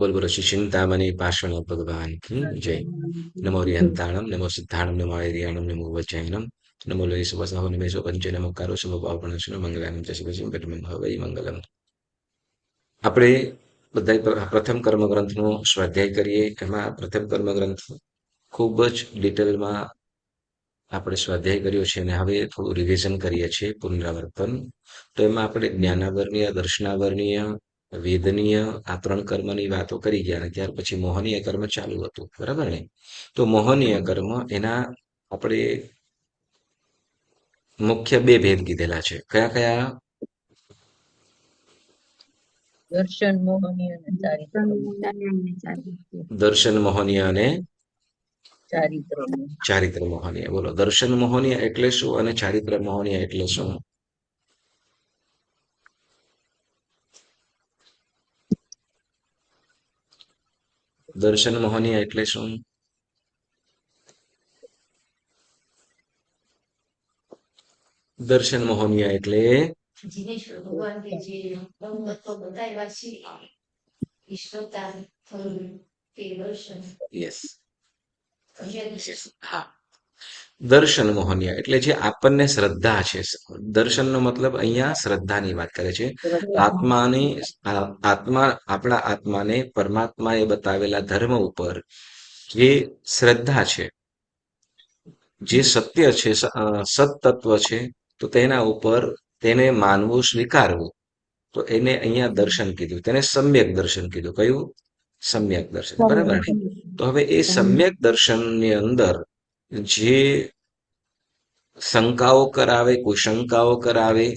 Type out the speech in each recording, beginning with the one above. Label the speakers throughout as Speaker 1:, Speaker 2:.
Speaker 1: बोल बोलो श्री चिंतामणि पार्श्वनाथ भगवान की जय। नमो रियंताणम नमो सिद्धाणम नमो आर्याणम नमो वज्जैनम नमो लोय सुवसहो निमेषो पंचे नमो कारो शुभ पावपणशनो मंगलानं च शिवजिं परमं भवै मंगलम। આપણે બધા પ્રથમ કર્મ ગ્રંથનો સ્વાધ્યાય કરીએ. એમાં પ્રથમ કર્મ ગ્રંથ ખૂબ જ ડિટેલમાં આપણે સ્વાધ્યાય કર્યો છે અને હવે થોડું રિવિઝન કરીએ છીએ, પુનરાવર્તન. તો એમાં આપણે જ્ઞાનાવર્ણીય, દર્શનાવર્ણીય, વેદનીય આ 3 કર્મની વાતો કરી ગયા અને ત્યાર પછી મોહનીય કર્મ ચાલુ હતું. બરાબર ને? તો મોહનીય કર્મ એના આપણે મુખ્ય 2 ભેદ કીધેલા છે. કયા કયા?
Speaker 2: દર્શન મોહનીય અને
Speaker 1: દર્શન મોહનીય અને
Speaker 2: ચારિત્ર
Speaker 1: ચારિત્ર મોહનીય. બોલો, દર્શન મોહનીય એટલે શું અને ચારિત્ર મોહનીય એટલે શું? દર્શન મોહનીય એટલે શું? દર્શન મોહનીય એટલે
Speaker 3: જીનેશ્વર ભગવાન કે જે તત્વ બતાવ્યા છે ઈશ્વરતા થયું તે દર્શન.
Speaker 1: યસ, હા. દર્શન મોહનીય એટલે જે આપણને શ્રદ્ધા છે. દર્શનનો મતલબ અહીંયા શ્રદ્ધાની વાત કરે છે. આત્માને આપણા આત્માને પરમાત્માએ બતાવેલા ધર્મ ઉપર જે શ્રદ્ધા છે, જે સત્ય છે, સત્તત્વ છે, તો તેના ઉપર તેને માનવું, સ્વીકારવું, તો એને અહીંયા દર્શન કીધું. તેને સમ્યક દર્શન કીધું. કયું? સમ્યક દર્શન. બરાબર ને? તો હવે એ સમ્યક દર્શનની અંદર જે શંકાઓ કરાવે, કુશંકાઓ કરાવે,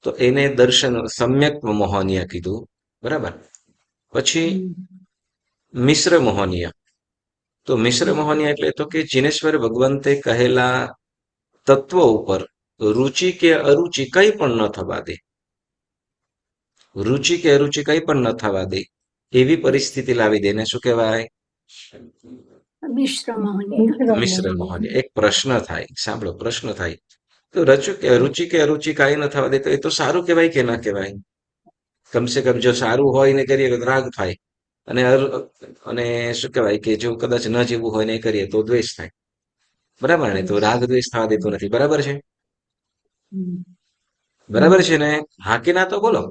Speaker 1: તો એને દર્શન સમ્યક મોહનીય કીધું. બરાબર. પછી મિશ્ર મોહનીય. તો મિશ્ર મોહનીય એટલે તો કે જીનેશ્વર ભગવંતે કહેલા તત્વો ઉપર રુચિ કે અરુચિ કંઈ પણ ન થવા દે. રુચિ કે અરુચિ કંઈ પણ ન થવા દે એવી પરિસ્થિતિ લાવી દે. એને શું કહેવાય? મિશ્ર મોહનીય. એક પ્રશ્ન થાય, સાંભળો, પ્રશ્ન થાય તો રુચિ કે અરુચિ કાંઈ ન થવા દે તો એ તો સારું કહેવાય કે ના કહેવાય? કમસે કમ જો સારું હોય ને કરીએ તો રાગ થાય, અને અને શું કહેવાય કે જો કદાચ ન જેવું હોય ને કરીએ તો દ્વેષ થાય. બરાબર ને? તો રાગ દ્વેષ થવા દેતો નથી. બરાબર છે? બરાબર છે ને? હા કે ના તો બોલો.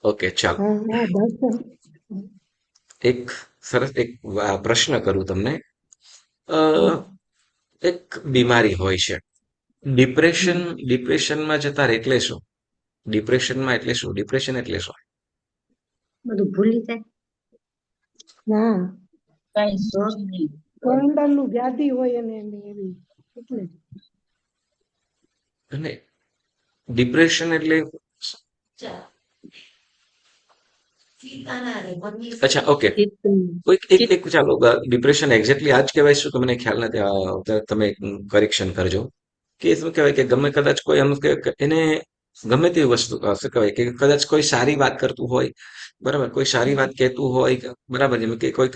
Speaker 1: ઓકે, ચાલો. એક સરસ એક પ્રશ્ન કરું તમને. એક બીમારી હોય છે, ડિપ્રેશનમાં જતા રહે એટલે શું? ડિપ્રેશનમાં એટલે શું? ડિપ્રેશન એટલે શું?
Speaker 2: બધું ભૂલી જાય. ના, કઈ શોખ નહીં. અંદરનું વ્યાધિ હોય અને એવી એટલે.
Speaker 1: અને ડિપ્રેશન એટલે અચ્છા, ઓકે. એક ચાલો, ડિપ્રેશન એક્ઝેક્ટલી આ જ કહેવાય શું? તમને ખ્યાલ નથી, તમે કરેક્શન કરજો. કે શું કહેવાય કે ગમે કદાચ કોઈ એમ કે એને ગમે તેવી વસ્તુ શું કહેવાય કે કદાચ કોઈ સારી વાત કરતું હોય, બરાબર, કોઈ સારી વાત કહેતું હોય, બરાબર, જેમ કે કોઈ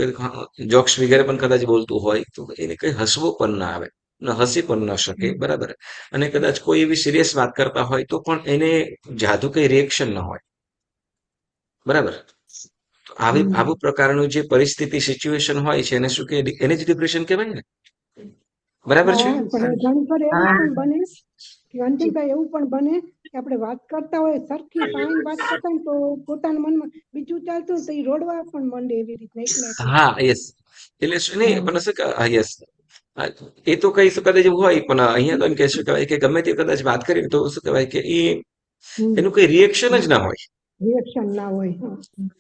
Speaker 1: જોક્સ વગેરે પણ કદાચ બોલતું હોય તો એને કઈ હસવું પણ ના આવે, ન હસી પણ ન શકે. બરાબર. અને કદાચ કોઈ એવી સિરિયસ વાત કરતા હોય તો પણ એને જાદુ કઈ રિએક્શન ન હોય. બરાબર. આવું પ્રકારનું જે પરિસ્થિતિ, સિચ્યુએશન હોય છે એને શું કે એને જ ડિપ્રેશન કહેવાય ને? બરાબર છે?
Speaker 2: ઘણી વાર એવું પણ બને કે અંતિમભાઈ એવું પણ બને કે આપણે વાત કરતા હોય સરખી ફાઇન વાત કરતા હોય તો પોતાના મનમાં બીજું ચાલતું તો એ રોડવા પણ માંડે એવી રીતના.
Speaker 1: હા, યસ. એટલે શું નહીં પણ શું કે યસ, એ તો કઈ શું કદાચ એવું હોય, પણ અહીંયા તો એમ કે શું કહેવાય કે ગમે તે કદાચ વાત કરી તો શું કહેવાય કે એનું કઈ રિએક્શન જ ના હોય.
Speaker 2: રિએક્શન ના હોય.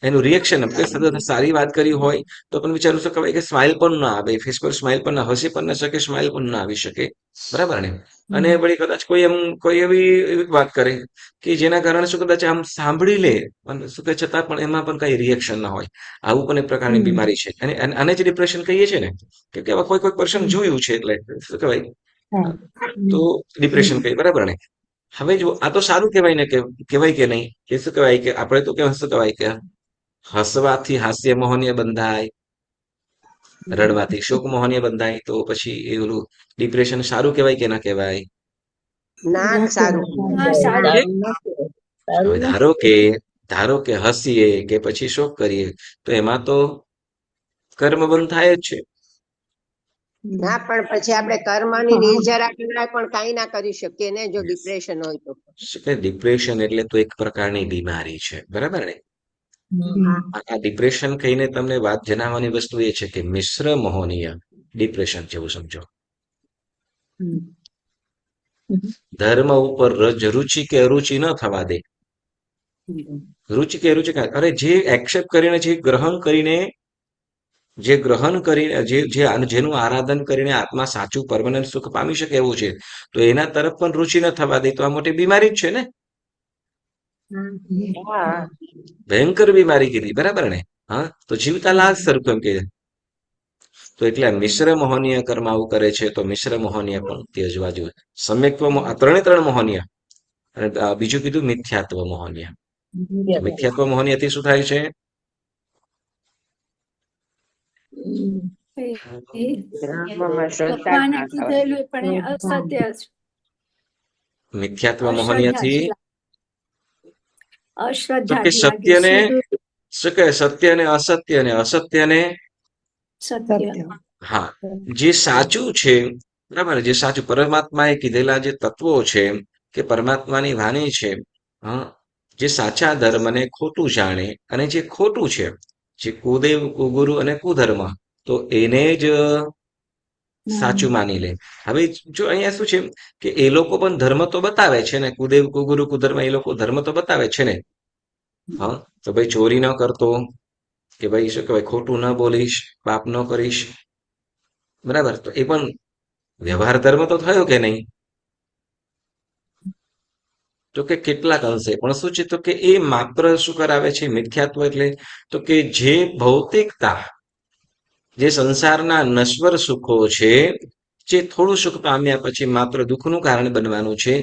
Speaker 1: એનું રિએક્શન સારી વાત કરી હોય તો પણ વિચારું શું કહેવાય કે સ્માઇલ પણ ના આવે, ફેસ પર સ્માઇલ પણ ના, હસી પણ ના શકે, સ્માઇલ પણ ના આવી શકે. બરાબર ને? અને વળી કદાચ કોઈ એવી વાત કરે કે જેના કારણે શું કદાચ આમ સાંભળી લે પણ શું કે છતાં પણ એમાં પણ કઈ રિએક્શન ના હોય. આવું પણ એક પ્રકારની બીમારી છે અને આને જ ડિપ્રેશન કહીએ છીએ ને, કે કોઈ પર્સન જોયું છે એટલે શું કહેવાય તો ડિપ્રેશન કહીએ. બરાબર ને? હવે જો આ તો સારું કહેવાય ને, કે કહેવાય કે નહીં, કે શું કહેવાય કે આપણે તો શું કહેવાય કે હસવાથી હાસ્ય મોહનીય બંધાય, રડવાથી શોક મોહનીય બંધાય, તો પછી એ ઓલું ડિપ્રેશન સારું કહેવાય કે ના કહેવાય?
Speaker 2: ના, સારું.
Speaker 1: હવે ધારો કે ધારો કે હસીએ કે પછી શોક કરીએ તો એમાં તો કર્મ બંધ થાય જ છે.
Speaker 4: ના પણ પછી આપણે કર્મની નિર્જરા કરાય પણ કાંઈ ના કરી શકીએ ને જો ડિપ્રેશન હોય તો.
Speaker 1: શું કે ડિપ્રેશન એટલે તો એક પ્રકારની બીમારી છે, બરાબર ને? આ ડિપ્રેશન કહીને તમને વાત જણાવવાની વસ્તુ એ છે કે મિશ્ર મોહનીય ડિપ્રેશન જેવું સમજો. ધર્મ ઉપર રુચિ કે અરુચિ ન થવા દે. રુચિ કે અરુચિ અરે જે એક્સેપ્ટ કરીને જે ગ્રહણ કરીને જેનું આરાધન કરીને આત્મા સાચું પરમાનન્ટ સુખ પામી શકે એવું છે, તો એના તરફ પણ રુચિ ન થવા દે તો આ મોટી બીમારી જ છે ને.
Speaker 4: હા
Speaker 1: ભયંકર બીમારી કીધી, બરાબર ને? હા, તો જીવતા લાશ સ્વરૂપ એમ કે. તો એટલે મિશ્ર મોહનીય કર્મ આવું કરે છે તો મિશ્ર મોહનીય પણ ત્યજવા જોઈએ. સમ્યક્ત્વ ત્રણ મોહનીય અને બીજું કીધું મિથ્યાત્વ મોહનીય. મિથ્યાત્વ મોહનીયથી શું થાય છે?
Speaker 4: ધર્મમાં શ્રદ્ધા જ
Speaker 5: ભગવાને
Speaker 4: ના થવા દે.
Speaker 5: કીધેલું પણ એ અસત્ય છે.
Speaker 1: મિથ્યાત્વ
Speaker 5: અશ્રદ્ધા
Speaker 1: મોહનીયથી
Speaker 5: જ
Speaker 1: તો કે
Speaker 5: અશ્રદ્ધા જ લાગે
Speaker 1: સત્યને
Speaker 5: સીધું
Speaker 1: શું કહે સત્યને અસત્યને
Speaker 5: સત્ય.
Speaker 1: હા, જે સાચું છે, બરાબર, જે સાચું પરમાત્માએ કીધેલા જે તત્વો છે કે પરમાત્માની વાણી છે, હા, જે સાચા ધર્મને ખોટું જાણે અને જે ખોટું છે, જે કુદેવ કુગુરુ અને કુધર્મ, તો એને જ સાચું માની લે. હવે જો અહીંયા શું છે કે એ લોકો પણ ધર્મ તો બતાવે છે ને, કુદેવ કુગુરુ કુધર્મ એ લોકો ધર્મ તો બતાવે છે ને. હા, તો ભાઈ ચોરી ન કરતો, કે ભાઈ શું કહેવાય ખોટું ન બોલીશ, પાપ ન કરીશ, બરાબર, તો એ પણ વ્યવહાર ધર્મ તો થયો કે નહીં? તો કે કેટલાક અંશે પણ શું છે તો કે એ માત્ર શું કરાવે છે મિથ્યાત્વ એટલે તો કે જે ભૌતિકતા, જે સંસારના નશ્વર સુખો છે, જે થોડું સુખ પામ્યા પછી માત્ર દુઃખનું કારણ બનવાનું છે,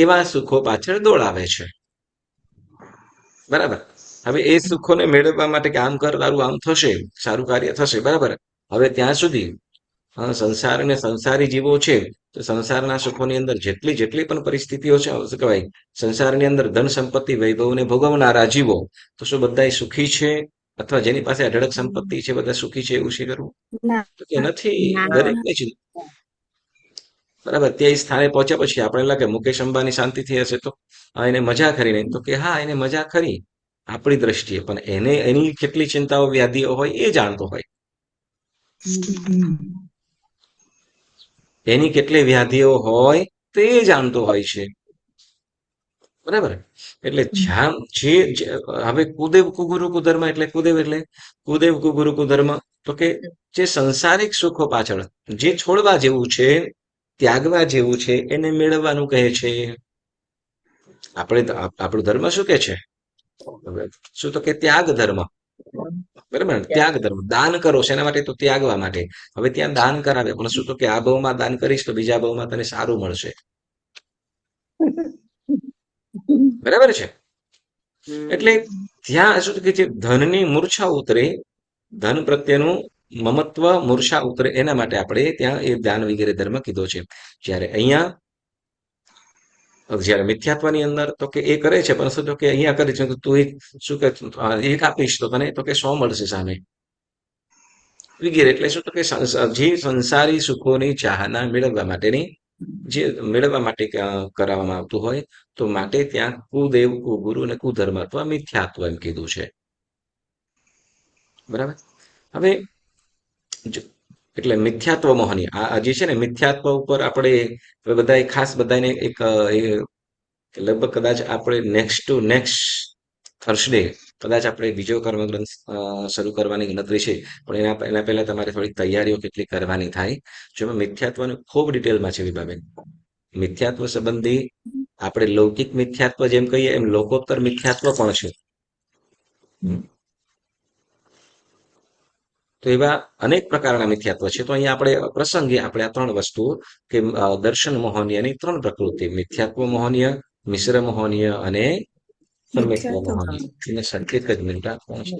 Speaker 1: એવા સુખો પાછળ દોડાવે છે, બરાબર. હવે એ સુખોને મેળવવા માટે કે આમ કર તારું આમ થશે, સારું કાર્ય થશે, બરાબર. હવે ત્યાં સુધી સંસાર અને સંસારી જીવો છે, તો સંસારના સુખોની અંદર જેટલી પણ પરિસ્થિતિઓ છે, શું કહેવાય, સંસારની અંદર ધન સંપત્તિ વૈભવને ભોગવનારા જીવો, તો શું બધા સુખી છે? અથવા જેની પાસે અઢળક સંપત્તિ છે બધા સુખી છે એવું સ્વીકારવું?
Speaker 5: ના
Speaker 1: તો કે નથી.
Speaker 4: ના
Speaker 1: દરેકને જ બરાબર. તે સ્થાને પહોંચ્યા પછી આપણે લાગે મુકેશ અંબાની શાંતિથી હશે તો એને મજા કરી નહીં, તો કે હા એને મજા ખરી આપણી દ્રષ્ટિએ, પણ એને એની કેટલી ચિંતાઓ વ્યાધિઓ હોય એ જાણતો હોય. એની કેટલી વ્યાધિઓ હોય તે જાણતો હોય છે, બરાબર. એટલે જ્યાં હવે કુદેવ કુગુરુ કુધર્મ એટલે કુદેવ કુગુરુ કુધર્મ, તો કે જે સંસારિક સુખો પાછળ જે છોડવા જેવું છે, ત્યાગવા જેવું છે, એને મેળવવાનું કહે છે. આપણો ધર્મ શું કે છે? શું તો કે ત્યાગ ધર્મ, બરાબર ને? ત્યાગ ધર્મ, દાન કરો છે એના માટે, તો ત્યાગવા માટે. હવે ત્યાં દાન કરાવે પણ શું તો કે આ ભાવમાં દાન કરીશ તો બીજા ભાવમાં તને સારું મળશે, બરાબર છે. એટલે ત્યાં શું કે જે ધનની મૂર્છા ઉતરે, ધન પ્રત્યેનું મમત્વ મૂર્છા ઉતરે, એના માટે આપણે ત્યાં એ દાન વગેરે ધર્મ કીધો છે. જ્યારે અહીંયા જયારે મિથ્યાત્વની અંદર તો કે એ કરે છે પણ શું તો કે અહીંયા કરે છે તું એક શું કે એક આપીશ તો તને તો કે 100 મળશે સામે વગેરે. એટલે શું તો કે જે સંસારી સુખોની ચાહના મેળવવા માટે કરાવવામાં આવતું હોય, તો માટે ત્યાં કુદેવ કુગુરુ અને કુધર્મ અથવા મિથ્યાત્વ એમ કીધું છે, બરાબર. હવે એટલે મિથ્યાત્વ મોહની આ જે છે ને મિથ્યાત્વ ઉપર આપણે બધાએ ખાસ બધાને એક લગભગ કદાચ આપણે નેક્સ્ટ ટુ નેક્સ્ટ થર્સડે કદાચ આપણે બીજો કર્મગ્રંથ શરૂ કરવાની ગણતરી છે, પણ એના પહેલા તમારે થોડીક તૈયારીઓ કેટલી કરવાની થાય. જેમાં મિથ્યાત્વનું ખૂબ ડિટેલમાં છે વિભાબેન. મિથ્યાત્વ સંબંધી આપણે લૌકિક મિથ્યાત્વ જેમ કહીએ એમ લોકોત્તર મિથ્યાત્વ પણ છે. તો એવા અનેક પ્રકારના મિથ્યાત્વ છે. તો અહીંયા આપણે પ્રસંગે આપણે આ ત્રણ વસ્તુઓ કે દર્શન મોહનીયની ત્રણ પ્રકૃતિ, મિથ્યાત્વ મોહનીય, મિશ્ર મોહનીય અને સમ્યક્ત્વ
Speaker 5: મિથ્યાત્વ.
Speaker 1: મોહનીય. એને એક જ મિનિટ પહોંચી.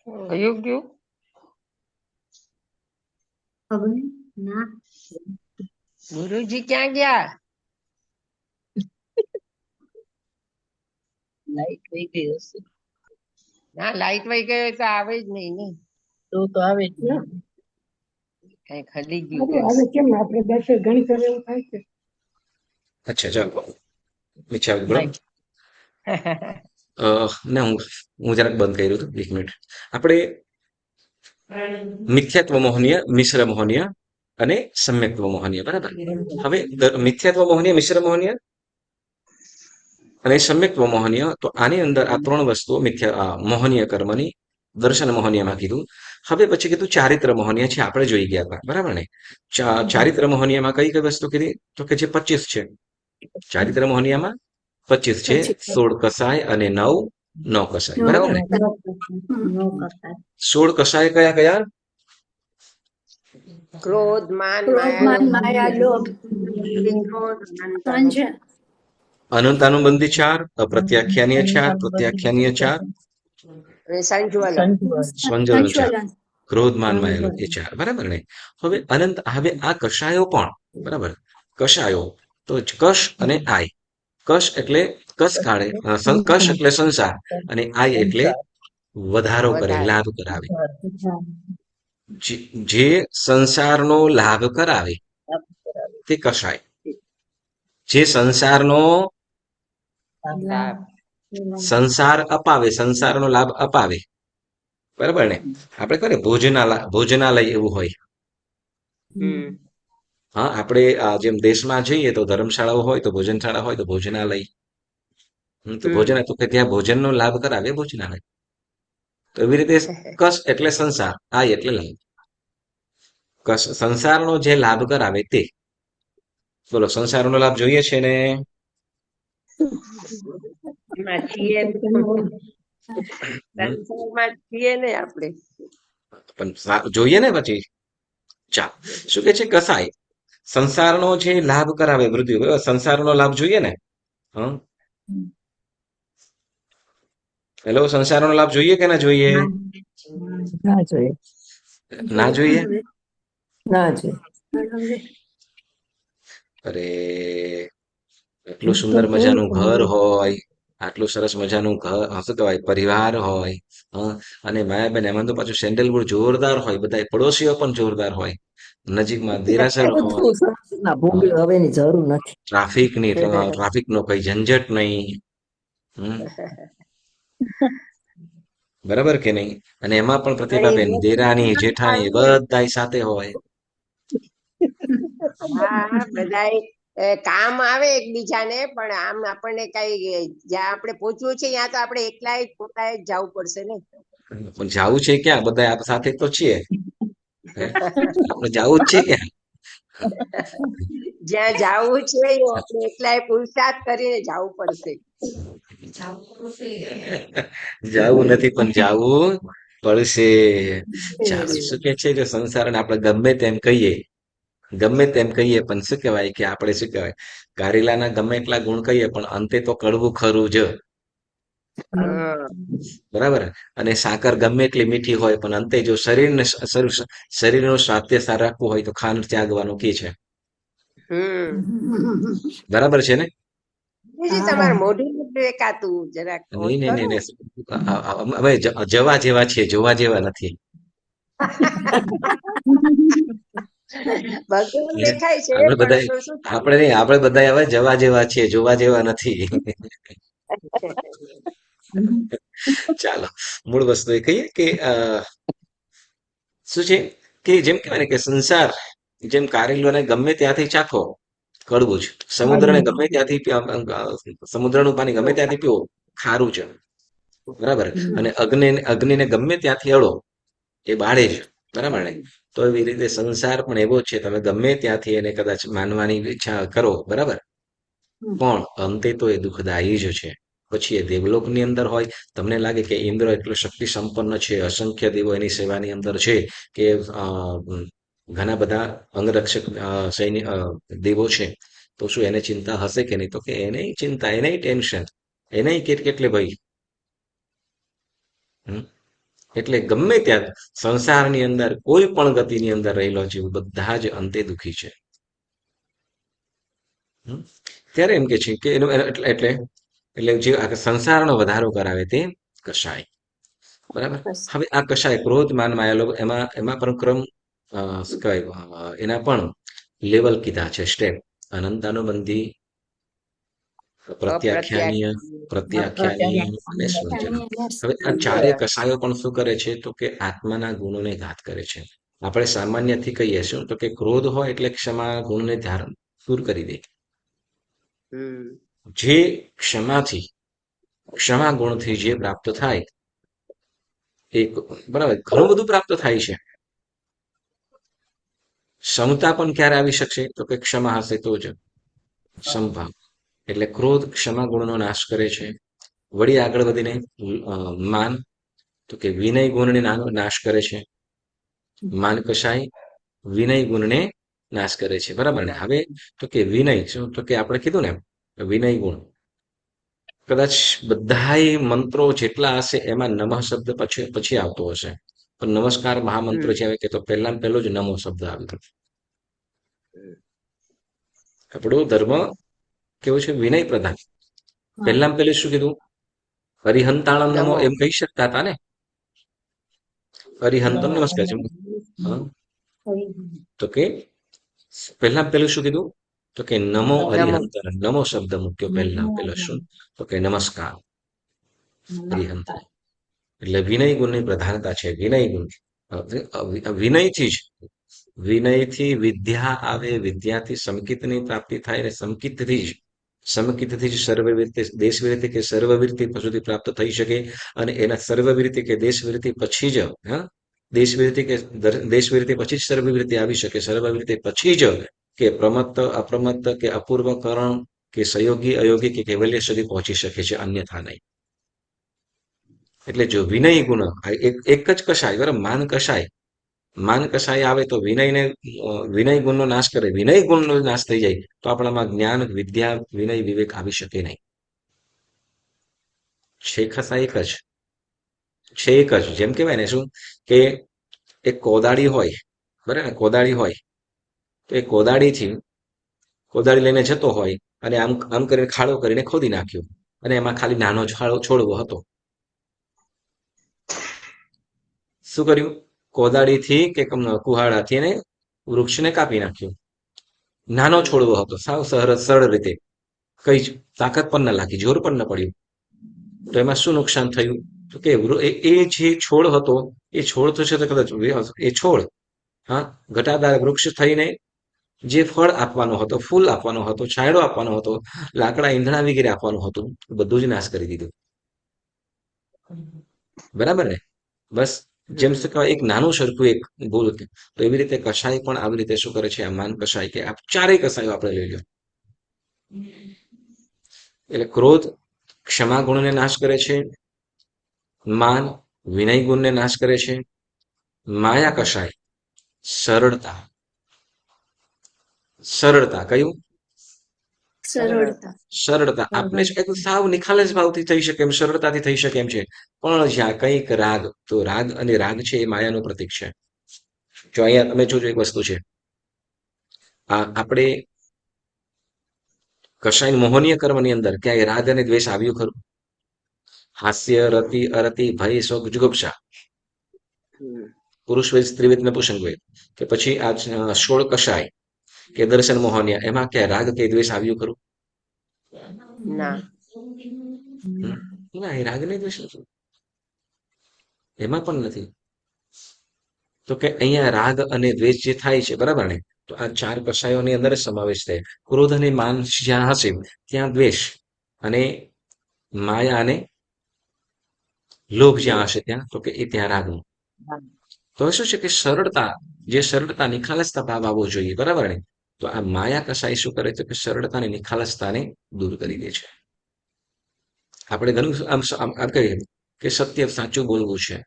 Speaker 4: કયું કયું ગુરુજી ક્યાં ગયા?
Speaker 6: લાઈટ વહી ગઈ હશે
Speaker 4: ના લાઈટ વહી ગઈ તો આવે જ નહીં ને,
Speaker 6: તો આવે જ ને.
Speaker 4: કઈ ખરી ગયું
Speaker 2: આજે આજે કેમ આપણે 10 ગણિત હવે એવું થાય છે.
Speaker 1: અચ્છા ચાલો નીચે આવી બોલો. ના હું જરાક બંધ કર્યું હતું 1 મિનિટ. આપણે મિથ્યાત્વ મોહનીય, મિશ્ર મોહનીય અને સમ્યક્ત્વ મોહનીય, બરાબર. હવે મિથ્યાત્વ મોહનીય, મિશ્ર મોહનીય અને સમ્યક્ત્વ મોહનીય, તો આની અંદર આ 3 વસ્તુઓ મોહનીય કર્મની દર્શન મોહનીયમાં કીધું. હવે પછી કીધું ચારિત્ર મોહનીય છે, આપણે જોઈ ગયા હતા, બરાબર ને. ચારિત્ર મોહનીયમાં કઈ કઈ વસ્તુ કીધી? તો કે જે 25 છે. ચારિત્ર મોહનીયમાં 25 છે, 16 કસાય અને 9 નો કસાય, બરાબર ને. 16 કસાય કયા કયા?
Speaker 4: ક્રોધ માન
Speaker 5: ક્રોધ, માન, માયા, લોભ,
Speaker 4: ક્રોધ
Speaker 5: સંજય,
Speaker 1: અનંતાનુબંધી 4, અપ્રત્યાખ્યાનીય 4, પ્રત્યાખ્યાનીય 4,
Speaker 4: સંજ્વલન
Speaker 1: સ્વંજવલન 4,
Speaker 5: સંચલન.
Speaker 1: ક્રોધ માન માયા લોભ એ 4, બરાબર ને. હવે હવે આ કષાયો પણ, બરાબર. કષાયો તો કશ અને આય. કશ એટલે કશ કાઢે, કશ એટલે સંસાર, અને આય એટલે વધારો કરે,
Speaker 4: વધારે.
Speaker 1: લાભ કરાવે. જે સંસારનો લાભ કરાવે તે કષાય. જે સંસારનો
Speaker 4: લાભ.
Speaker 1: સંસાર અપાવે, સંસારનો લાભ અપાવે, બરાબર ને. આપણે કહે ભોજનાલય એવું હોય.
Speaker 4: હમ.
Speaker 1: હા, આપણે જેમ દેશમાં જઈએ તો ધર્મશાળાઓ હોય, તો ભોજનશાળા હોય તો ભોજનાલય. તો ભોજન તો કે ત્યાં ભોજનનો લાભ કરાવે ભોજનાલય. તો એવી રીતે કશ એટલે સંસાર, આય એટલે લાભ. સંસારનો જે લાભ કરાવે તે. બોલો, સંસારનો લાભ જોઈએ છે ને?
Speaker 4: એમાં છીએ સંસારમાં છીએ ને આપણે.
Speaker 1: પણ જોઈએ ને પછી. ચા શું કે છે? કસાય સંસારનો જે લાભ કરાવે વૃદ્ધિ, બરાબર. સંસારનો લાભ જોઈએ ને. હા, હેલો, સંસારનો લાભ જોઈએ કે ના જોઈએ?
Speaker 6: ના જોઈએ
Speaker 1: ના જોઈએ.
Speaker 6: ના જોઈએ
Speaker 5: હવે
Speaker 1: અરે, એટલું સુંદર મજાનું ઘર હોય, આટલું સરસ મજાનું ઘર, શું કહેવાય, પરિવાર હોય, હં, અને માયાબેન એમાં તો પાછું સેન્ડલવુડ જોરદાર હોય, બધા પડોશીઓ પણ જોરદાર હોય, નજીકમાં દેરાસર હોય,
Speaker 6: બધું સરસ ના ભોગવે હવે એની જરૂર નથી.
Speaker 1: ટ્રાફિકનો કઈ ઝંઝટ નહીં. હમ, બરાબર કે નહીં? અને એમાં પણ પ્રતિભાબેન, દેરાણી, જેઠાણી બધાય સાથે હોય.
Speaker 4: હા બધાય કામ આવે એકબીજાને, પણ આમ આપણને કઈ જ્યાં આપણે પહોંચવું છે ત્યાં તો આપણે એકલા જ પોતાએ જ જવું પડશે ને.
Speaker 1: પણ જાવું છે ક્યાં? બધા આપ સાથે તો છીએ. હે? આપણે જાવું જ છે ક્યાં?
Speaker 4: જ્યાં જવું છે એ આપણે એકલાએ પુરુષાર્થ કરીને જવું પડશે.
Speaker 1: જાવું નથી પણ જાવું પડશે. ચાલો, શું કે છે, જો સંસારને આપણે ગમે તેમ કહીએ પણ શું કહેવાય કે આપણે શું કહેવાય, કારેલાના ગમે એટલા ગુણ કહીએ પણ અંતે તો કડવું ખરું જ,
Speaker 4: હા.
Speaker 1: બરાબર. અને સાકર ગમે એટલી મીઠી હોય પણ અંતે જો શરીરનું સ્વાસ્થ્ય સારું રાખવું હોય તો ખાંડ ત્યાગવાનું કે છે, બરાબર છે ને?
Speaker 4: ગુરુજી, તમારું મોઢું નથી દેખાતું, જરાક ઓન
Speaker 1: નહીં નહીં
Speaker 4: કરો.
Speaker 1: નહીં હવે જવા જેવા છે, જોવા જેવા નથી.
Speaker 4: ભગવાન દેખાય છે
Speaker 1: આપણે
Speaker 4: પણ
Speaker 1: બધા
Speaker 4: તો શું થાય?
Speaker 1: આપણે નહીં, આપણે બધા હવે જવા જેવા છીએ, જોવા જેવા નથી. ચાલો, મૂળ વસ્તુ એ કહીએ કે શું છે કે જેમ કહેવાય ને કે સંસાર જેમ કારેલોને ગમે ત્યાંથી ચાખો, કડવું જ. સમુદ્રને ગમે ત્યાંથી સમુદ્રનું પાણી ગમે ત્યાંથી પીવો, ખારું છે, બરાબર. અને અગ્નિને ગમે ત્યાંથી અડો, એ બાળે જ, બરાબર ને. તો એવી રીતે સંસાર પણ એવો જ છે, તમે ગમે ત્યાંથી એને કદાચ માનવાની ઈચ્છા કરો, બરાબર, પણ અંતે તો એ દુઃખદાયી જ છે. પછી એ દેવલોકની અંદર હોય, તમને લાગે કે ઇન્દ્ર એટલો શક્તિ સંપન્ન છે, અસંખ્ય દેવો એની સેવાની અંદર છે, કે ઘણા બધા અંગરક્ષક દેવો છે, તો શું એને ચિંતા હશે કે નહીં? તો કે એને ચિંતા, એને ટેન્શન, એને એટલે ભાઈ. હમ? એટલે ગમે ત્યાં સંસારની અંદર કોઈ પણ ગતિની અંદર રહેલો જીવ બધા જ અંતે દુઃખી છે. હમ? ત્યારે એમ કે છે કે એટલે જે આ સંસારનો વધારો કરાવે તે કશાય. બરાબર. હવે આ કશાય ક્રોધ માન માયા લોભ એમાં પણ ક્રમ શું કહેવાય એના પણ લેવલ કીધા છે, સ્ટેપ. અનંતાનુબંધી, પ્રત્યાખ્યાનીય, પ્રત્યાખ્યાનીય અને સૃજન. હવે આ ચારે કશાયો પણ શું કરે છે તો કે આત્માના ગુણોને ઘાત કરે છે. આપણે સામાન્યથી કહીએ શું તો કે ક્રોધ હોય એટલે ક્ષમા ગુણને ધારણ દૂર કરી દે.
Speaker 4: હમ
Speaker 1: જે ક્ષમા ગુણથી જે પ્રાપ્ત થાય એ બરાબર ઘણું બધું પ્રાપ્ત થાય છે. ક્ષમતા પણ ક્યારે આવી શકશે તો કે ક્ષમા હશે તો જ. સમભાવ એટલે ક્રોધ ક્ષમા ગુણનો નાશ કરે છે. વળી આગળ વધીને માન તો કે વિનય ગુણને નાશ કરે છે. માન કશાય વિનય ગુણને નાશ કરે છે. બરાબર ને. હવે તો કે વિનય શું તો કે આપણે કીધું ને વિનય ગુણ કદાચ બધાય મંત્રો જેટલા હશે એમાં નમઃ શબ્દ પછી આવતો હશે, પણ નમસ્કાર મહામંત્ર જે આવે કે તો પહેલા પહેલો જ નમો શબ્દ આવ્યો. આપણો ધર્મ કેવો છે? વિનય પ્રધાન. પહેલા પહેલું શું કીધું? અરિહંતાણમ નમો
Speaker 4: નમો
Speaker 1: એમ કહી શકતા હતા ને. અરિહંતમ નમસ્કાર છે. હા. તો કે પહેલા પહેલું શું કીધું તો કે નમો
Speaker 4: નમો
Speaker 1: અરિહંતર. નમો શબ્દ મૂક્યો પહેલા પહેલો શું તો કે નમસ્કાર અરિહંતર. એટલે વિનય ગુણની પ્રધાનતા છે. વિનય ગુણ વિનયથી જ વિનયથી વિદ્યા આવે, વિદ્યાથી સમકિતની પ્રાપ્તિ થાય અને સમકિતથી જ સર્વવીરતિ દેશવીરતિ કે સર્વવીરતિ સુધી પ્રાપ્ત થઈ શકે. અને એના સર્વવીરતિ કે દેશવીરતિ પછી જ દેશવીરતિ કે દેશવીરતિ પછી જ સર્વવીરતિ આવી શકે. સર્વવીરતિ પછી જ કે પ્રમત્ત અપ્રમત્ત કે અપૂર્વકરણ કે સહયોગી અયોગી કે કૈવલ્ય સુધી પહોંચી શકે છે, અન્યથા નહીં. એટલે જો વિનય ગુણ એક જ કશાય બરાબર. માન કશાય આવે તો વિનય ગુણનો નાશ કરે. વિનય ગુણનો નાશ થઈ જાય તો આપણામાં જ્ઞાન વિદ્યા વિનય વિવેક આવી શકે નહીં. છે ખસા એક જ છે, એક જ. જેમ કહેવાય ને શું કે એક કોદાળી હોય બરાબર. કોદાળી હોય તો એ કોદાળી લઈને જતો હોય અને આમ કરીને ખાડો કરીને ખોદી નાખ્યો અને એમાં ખાલી નાનો છોડવો હતો. શું કર્યું? કોદાળીથી કે કુહાડાથી એને વૃક્ષને કાપી નાખ્યું. નાનો છોડવો હતો, સાવ સરળ રીતે, કઈ જ તાકાત પણ ન લાગી, જોર પણ ન પડ્યું. તો એમાં શું નુકસાન થયું તો કે એ જે છોડ હતો એ છોડ તો છે તો કદાચ એ છોડ ઘટાદાર વૃક્ષ થઈને જે ફળ આપવાનો હતો, ફૂલ આપવાનો હતો, છાંયડો આપવાનો હતો, લાકડા ઈંધણા વગેરે આપવાનું હતું, બધું જ નાશ કરી દીધું. બરાબર ને. બસ જેમ શું કહેવાય એક નાનું સરખું એક ભૂલ તો એવી રીતે કશાય પણ આવી રીતે શું કરે છે? આ માન કશાય કે આ ચારેય કશાયો આપણે લઈ લો. એટલે ક્રોધ ક્ષમા ગુણને નાશ કરે છે. માન વિનય ગુણને નાશ કરે છે. માયા કશાય સરળતા કયું? સરળતા. આપણે સાવ નિખાલસ ભાવથી થઈ શકે એમ, સરળતાથી થઈ શકે એમ છે. પણ જ્યાં કંઈક રાગ, તો રાગ અને રાગ છે એ માયાનું પ્રતીક છે. જો અહીંયા તમે જોજો એક વસ્તુ છે, આપણે કશાય મોહનીય કર્મની અંદર ક્યાંય રાગ અને દ્વેષ આવ્યું ખરું? હાસ્ય, રતિ, અરતિ, ભય, શોક, જુગુપ્સા, પુરુષ વેદ, સ્ત્રી વેદ, નપુંસક વેદ કે પછી આ ષોળ કશાય કે દર્શન મોહનીય, એમાં ક્યાંય રાગ કે દ્વેષ આવ્યું ખરું?
Speaker 4: ના
Speaker 1: ના, એ રાગ ને દ્વેષ નથી, એમાં પણ નથી. તો કે અહીંયા રાગ અને દ્વેષ જે થાય છે બરાબર ને, તો આ ચાર કશાયોની અંદર સમાવેશ થાય. ક્રોધ અને માન જ્યાં હશે ત્યાં દ્વેષ, અને માયા અને લોભ જ્યાં હશે ત્યાં તો કે એ ત્યાં રાગનું. તો શું છે કે સરળતા નિખાલસતા ભાવ આવવો જોઈએ. બરાબર ને. તો આ માયા કશાય શું કરે છે કે સરળતા અને નિખાલસતાને દૂર કરી દે છે. આપણે ઘણું આમ કહીએ કે સત્ય સાચું બોલવું છે,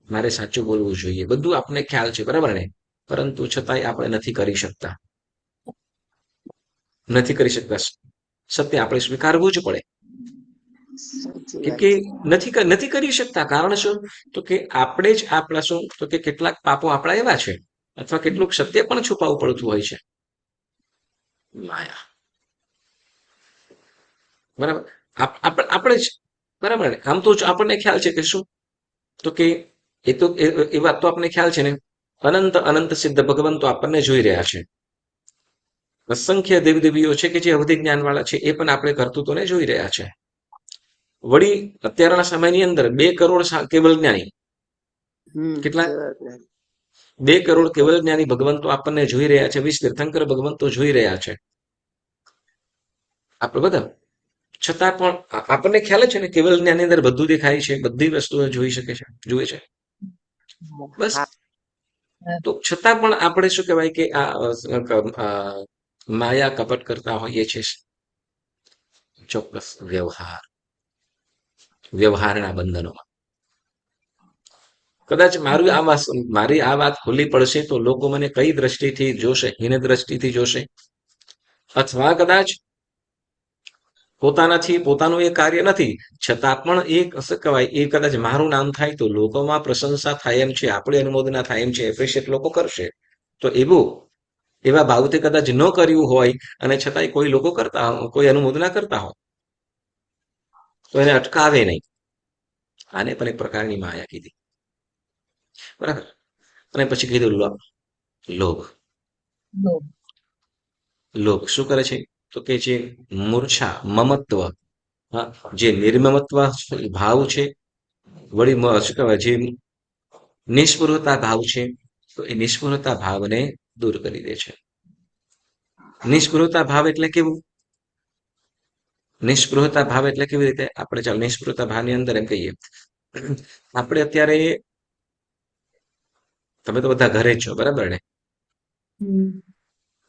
Speaker 1: મારે સાચું બોલવું જોઈએ, બધું આપણને ખ્યાલ છે બરાબર ને, પરંતુ છતાંય આપણે નથી કરી શકતા. સત્ય આપણે સ્વીકારવું જ પડે.
Speaker 4: સાચી
Speaker 1: કેમ
Speaker 4: વાત
Speaker 1: કે
Speaker 4: છે.
Speaker 1: નથી કરી શકતા. કારણ શું? તો કે આપણે જ આપણા શું તો કે કેટલાક પાપો આપણા એવા છે, અથવા કેટલુંક સત્ય પણ છુપાવવું પડતું હોય છે. માયા, બરાબર. આપણે જ, બરાબર ને? આમ તો આપણને ખ્યાલ છે કે શું તો કે એ વાત તો આપણને ખ્યાલ છે ને, અનંત અનંત સિદ્ધ ભગવંતો આપણને જોઈ રહ્યા છે. અસંખ્ય દેવદેવીઓ છે કે જે અવધિ જ્ઞાન વાળા છે, એ પણ આપણે કરતૂતોને જોઈ રહ્યા છે. વળી અત્યારના સમયની અંદર 2 કરોડ કેવલ જ્ઞાની, કેટલા?
Speaker 4: જવાબ
Speaker 1: 2 કરોડ કેવલ જ્ઞાની ભગવંતો આપણને જોઈ રહ્યા છે. 20 તીર્થંકર ભગવંતો જોઈ રહ્યા છે. આપણે બધા, છતાં પણ આપણને ખ્યાલ છે ને, કેવલ જ્ઞાનની અંદર બધું દેખાય છે, બધી વસ્તુઓ જોઈ શકે છે, જુએ છે. બસ.
Speaker 4: હા.
Speaker 1: તો છતાં પણ આપણે શું કહેવાય કે માયા કપટ કરતા હોઈએ છીએ. ચોક્કસ વ્યવહારના બંધનોમાં. કદાચ મારી આ વાત ખુલ્લી પડશે તો લોકો મને કઈ દ્રષ્ટિથી જોશે? હીન દ્રષ્ટિથી જોશે, અથવા કદાચ પોતાનું એ કાર્ય નથી, છતાં પણ શું કહેવાય, એ કદાચ મારું નામ થાય તો લોકોમાં પ્રશંસા થાય એમ છે, આપણે અનુમોદના થાય એમ છે, એપ્રિશિએટ લોકો કરશે. તો એવા ભાવથી કદાચ ન કર્યું હોય, અને છતાંય કોઈ લોકો કોઈ અનુમોદના કરતા હોય, તો એને અટકાવે નહીં. આને પણ એક પ્રકારની માયા કીધી, બરાબર. અને પછી કીધું લોભ શું કરે છે? તો કે જે મૂર્છા, મમત્વ, જે નિર્મમત્વ ભાવ છે, વળી શું કહેવાય, જે નિષ્પૃહતા ભાવ છે, તો એ નિષ્પૃહતા ભાવને દૂર કરી દે છે. નિષ્પૃહતા ભાવ એટલે કેવું? નિષ્પૃહતા ભાવ એટલે કેવી રીતે? આપણે ચાલો નિષ્પૃહતા ભાવની અંદર એમ કહીએ, આપણે અત્યારે તમે તો બધા ઘરે જ છો, બરાબર ને?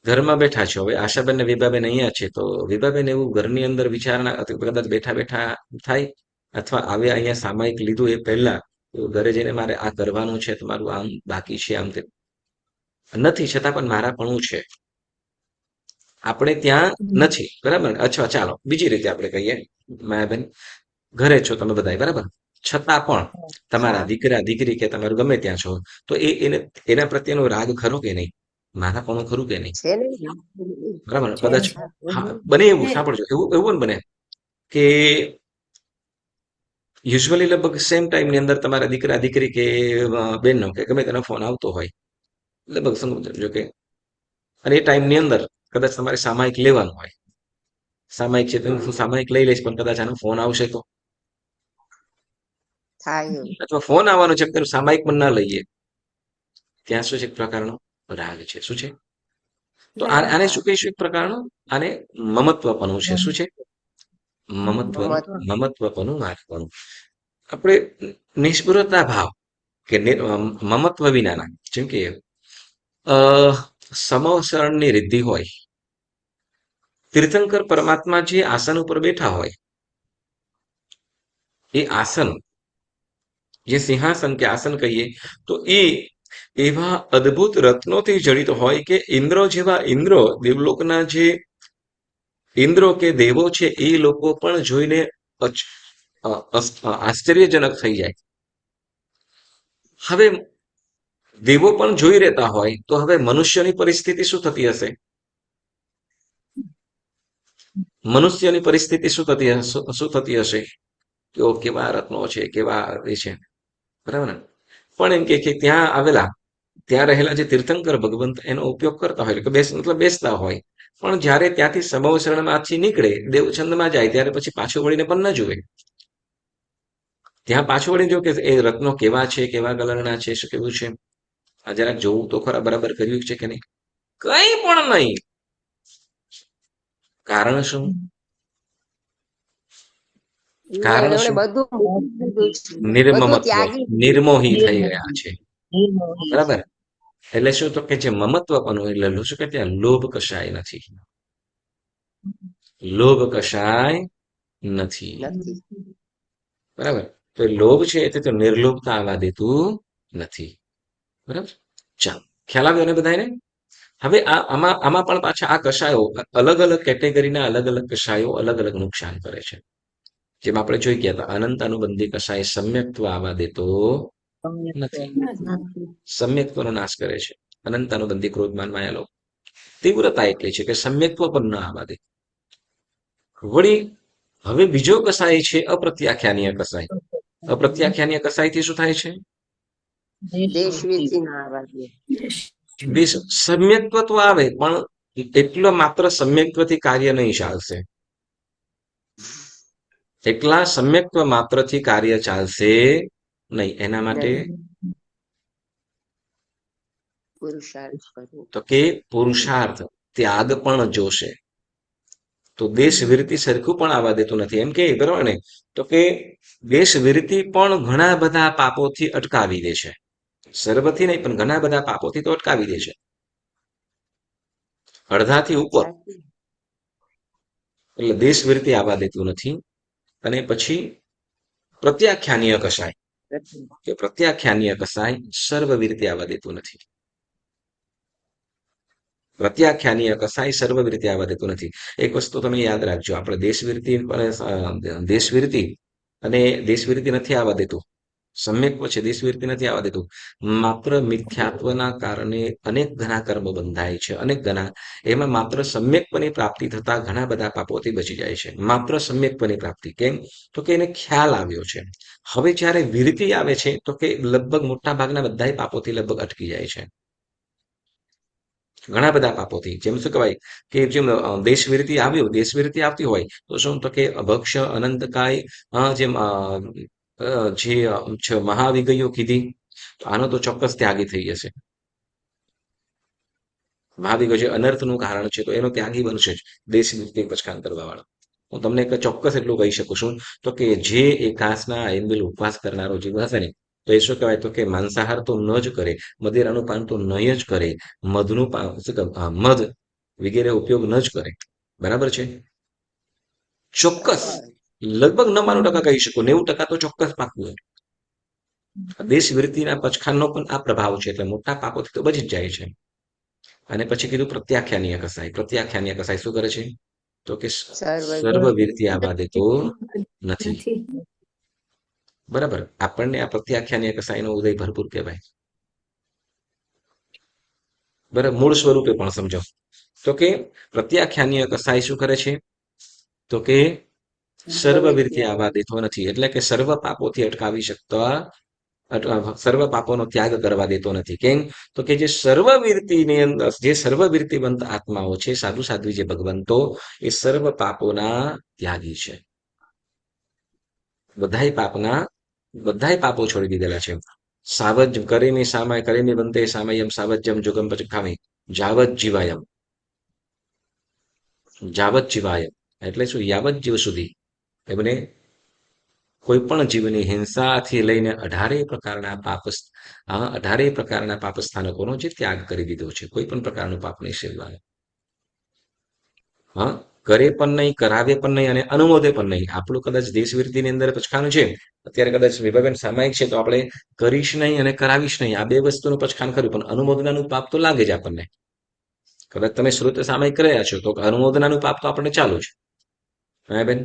Speaker 1: ઘરમાં બેઠા છો. હવે આશાબેન ને વિભાબેન અહીંયા છે, તો વિભાબેન એવું ઘરની અંદર વિચારણા કદાચ બેઠા બેઠા થાય, અથવા આવે અહીંયા સામાયિક લીધું એ પહેલા ઘરે જઈને મારે આ કરવાનું છે, તમારું આમ બાકી છે, આમ તેમ નથી, છતાં પણ મારા પણ છે, આપણે ત્યાં નથી, બરાબર. અચ્છા, ચાલો બીજી રીતે આપણે કહીએ, માયાબેન ઘરે છો તમે બધા, બરાબર, છતાં પણ તમારા દીકરા દીકરી કે તમારું ગમે ત્યાં છો, તો એના પ્રત્યેનો રાગ ખરો કે નહીં? મારા પણ ખરું કે નહીં?
Speaker 4: છે ને.
Speaker 1: બરાબર.
Speaker 5: છે.
Speaker 1: કદાચ બને એવું, સાંભળજો, એવું પણ બને કે યુઝ્યુઅલી લગભગ સેમ ટાઈમની અંદર તમારા દીકરા દીકરી કે બેનનો કે ગમે તેનો ફોન આવતો હોય, લગભગ સમજો કે, અને એ ટાઈમની અંદર કદાચ તમારે સામાયિક લેવાનું હોય, સામાયિક છે તો હું સામાયિક લઈ લઈશ, પણ કદાચ આનો ફોન આવશે તો,
Speaker 4: થાય એવું.
Speaker 1: અથવા ફોન આવવાનો છે તેનું સામાયિક પણ ના લઈએ, ત્યાં શું છે? એક પ્રકારનો રાગ છે. શું છે? તો આને શું કહીશું? એક પ્રકારનું, આને મમત્વપણું છે. શું છે? મમત્વપણું, મારપણું. આપણે નિષ્પૃહતા ભાવ કે મમત્વ વિનાના, જેમ કે સમવસરણની રિદ્ધિ હોય, તીર્થંકર પરમાત્મા જે આસન ઉપર બેઠા હોય, એ આસન, જે સિંહાસન કે આસન કહીએ, તો એ એવા અદ્ભુત રત્નોથી જડિત હોય કે ઇન્દ્રો દેવલોકના જે ઇન્દ્રો કે દેવો છે, એ લોકો પણ જોઈને આશ્ચર્યજનક થઈ જાય. હવે દેવો પણ જોઈ રહેતા હોય, તો હવે મનુષ્યની પરિસ્થિતિ શું થતી હશે? મનુષ્યની પરિસ્થિતિ શું થતી હશે? કેવા રત્નો છે, કેવા એ છે, બરાબર ને? પણ એમ કે ત્યાં રહેલા જે તીર્થંકર ભગવંત એનો ઉપયોગ કરતા હોય, મતલબ બેસતા હોય, પણ જ્યારે ત્યાંથી સમવસરણમાંથી નીકળે, દેવછંદમાં જાય, ત્યારે પછી પાછું વળીને પણ ન જુએ. ત્યાં પાછું વળીને જો કે એ રત્નો કેવા છે, કેવા કલરના છે, શું કેવું છે, આ જરાક જોવું તો ખરા, બરાબર કર્યું છે કે નહીં? કઈ પણ નહીં. કારણ શું? કારણ
Speaker 4: એમણે
Speaker 1: શું?
Speaker 4: બધું મૂકી દીધું છે. બધું
Speaker 1: નિર્મમત્વ,
Speaker 4: ત્યાગી
Speaker 1: નિર્મોહી થઈ ગયા છે, બરાબર. એટલે શું? તો કે જે મમત્વપણું, એટલે શું કે ત્યાં લોભ કશાય નથી, લોભ કશાય નથી,
Speaker 4: નથી.
Speaker 1: બરાબર. તો લોભ છે એ તો નિર્લોભતા આવવા દેતું નથી, બરાબર. ચાલો, ખ્યાલ આવ્યો ને બધાને? હવે આમાં પણ પાછા આ કશાયો, અલગ અલગ કેટેગરીના અલગ અલગ કશાયો અલગ અલગ નુકસાન કરે છે. જેમ આપણે જોઈ ગયા હતા, અનંત અનુબંધી કસાય સમ્યક્ત્વ આવવા દેતો નથી. સમ્યક્ત્વનો નાશ કરે છે. અનંત અનુબંધી ક્રોધમાન માયા લોભ. તીવ્રતા એટલી છે કે સમ્યક્ત્વ પણ ન આવવા દે. વળી હવે બીજો કસાય છે અપ્રત્યાખ્યાનીય કસાય. અપ્રત્યાખ્યાનીય કસાયથી શું થાય છે?
Speaker 4: દેશ વિરથી ના આવવા દે.
Speaker 1: સમ્યક્ત્વ તો આવે પણ એટલો માત્ર સમ્યક્ત્વથી કાર્ય નહીં ચાલશે. એકલા સમ્યક્ત્વ માત્રથી કાર્ય ચાલશે નહીં. એના માટે
Speaker 4: પુરુષાર્થ કરવો.
Speaker 1: તો કે પુરુષાર્થ, ત્યાગ પણ જોશે. તો દેશ વિરતિ સરખું પણ આવવા દેતું નથી. એમ કે બરાબર ને? તો કે દેશ વિરતિ પણ ઘણા બધા પાપોથી અટકાવી દે છે. સર્વથી નહીં પણ ઘણા બધા પાપોથી તો અટકાવી દે છે. અડધાથી ઉપર. એટલે દેશ વિરતિ આવવા દેતું નથી. અને પછી પ્રત્યાખ્યાનીય કસાય, કે પ્રત્યાખ્યાનીય કસાય સર્વ વિરતિ આવવા દેતું નથી. પ્રત્યાખ્યાનીય કસાય સર્વ વિરતિ આવવા દેતું નથી. એક વસ્તુ તમે યાદ રાખજો, આપણે દેશ વિરતિ અને દેશ વિરતિ નથી આવવા દેતું. સમ્યક છે, દેશ વિરતિ નથી આવવા દેતું. માત્ર મિથ્યાત્વના કારણે અનેક ઘણા કર્મ બંધાય છે. અનેક ઘણા એમાં માત્ર સમ્યકપની પ્રાપ્તિ થતા ઘણા બધા પાપોથી બચી જાય છે. માત્ર સમ્યકપની પ્રાપ્તિ. કેમ? તો કે એને ખ્યાલ આવ્યો છે. હવે જ્યારે વિરતિ આવે છે તો કે લગભગ મોટા ભાગના બધા પાપોથી લગભગ અટકી જાય છે. ઘણા બધા પાપોથી. જેમ શું કહેવાય કે જેમ દેશ વિરતિ આવ્યું, દેશ વિરતિ આવતી હોય તો શું? તો કે અભક્ષ્ય અનંતકાય જેમ જે મહાવિગયો કીધી, તો આનો તો ચોક્કસ ત્યાગી થઈ જશે. મહાવિગય જે અનર્થનું કારણ છે તો એનો ત્યાગી બનશે જ, દેશ વિરતિ પચખાન કરવા વાળો. હું તમને એક ચોક્કસ એટલું કહી શકું છું, તો કે જે એકાંશના એમબિલ ઉપવાસ કરનારો જીવ હશે ને, તો એ શું કહેવાય? તો કે માંસાહાર તો ન જ કરે, મદિરાનું પાન તો નહીં જ કરે, મધનું પાન, મધ વગેરે ઉપયોગ ન જ કરે. બરાબર છે? ચોક્કસ લગભગ 99% કહી શકું, 90% તો ચોક્કસ પાકું. દેશ વિરતિના પચખાનનો પણ આ પ્રભાવ છે. એટલે મોટા પાપોથી તો બચી જ જાય છે. અને પછી કીધું પ્રત્યાખ્યાનીય કસાય. પ્રત્યાખ્યાનીય કસાય શું કરે છે? તો કે સર્વ વિરતિ આવવા દેતો નથી. બરાબર. આપણને આ પ્રત્યાખ્યાનીય કસાયનો ઉદય ભરપૂર કહેવાય. બરાબર. મૂળ સ્વરૂપે પણ સમજો. તો કે પ્રત્યાખ્યાનીય કસાય શું કરે છે? તો કે સર્વ વિરતિ આવવા દેતો નથી. એટલે કે સર્વ પાપોથી અટકાવી શકતા, સર્વ પાપોનો ત્યાગ કરવા દેતો નથી. કેમ? તો કે જે સર્વ વિરતિની અંદર, જે સર્વ વિરતિવંત આત્માઓ છે, સાધુ સાધ્વી જે ભગવંતો, એ સર્વ પાપોના ત્યાગી છે. બધાય પાપો છોડી દીધેલા છે. સાવજ કરેમી સામાય કરેમી બંતે સામયમ સાવજ્યમ જોગમ પચખામી જાવત જીવાયમ. જાવત જીવાયમ એટલે શું? યાવત જીવ સુધી. એમને કોઈ પણ જીવની હિંસાથી લઈને 18 પ્રકારના પાપ સ્થાનકોનો જે ત્યાગ કરી દીધો છે. કોઈ પણ પ્રકારનું પાપ નહીં સેવવાનું. હા, કરે પણ નહીં, કરાવે પણ નહીં અને અનુમોદે પણ નહીં. આપણું કદાચ દેશ વિરતિની અંદર પચખાનું છે, અત્યારે કદાચ વિભાબેન સામાયિક છે, તો આપણે કરીશ નહીં અને કરાવીશ નહીં, આ બે વસ્તુનું પચખાન કર્યું, પણ અનુમોદનાનું પાપ તો લાગે જ આપણને. કદાચ તમે શ્રુત સામાયિક કર્યા છો તો અનુમોદનાનું પાપ તો આપણને ચાલુ છે. હા બેન,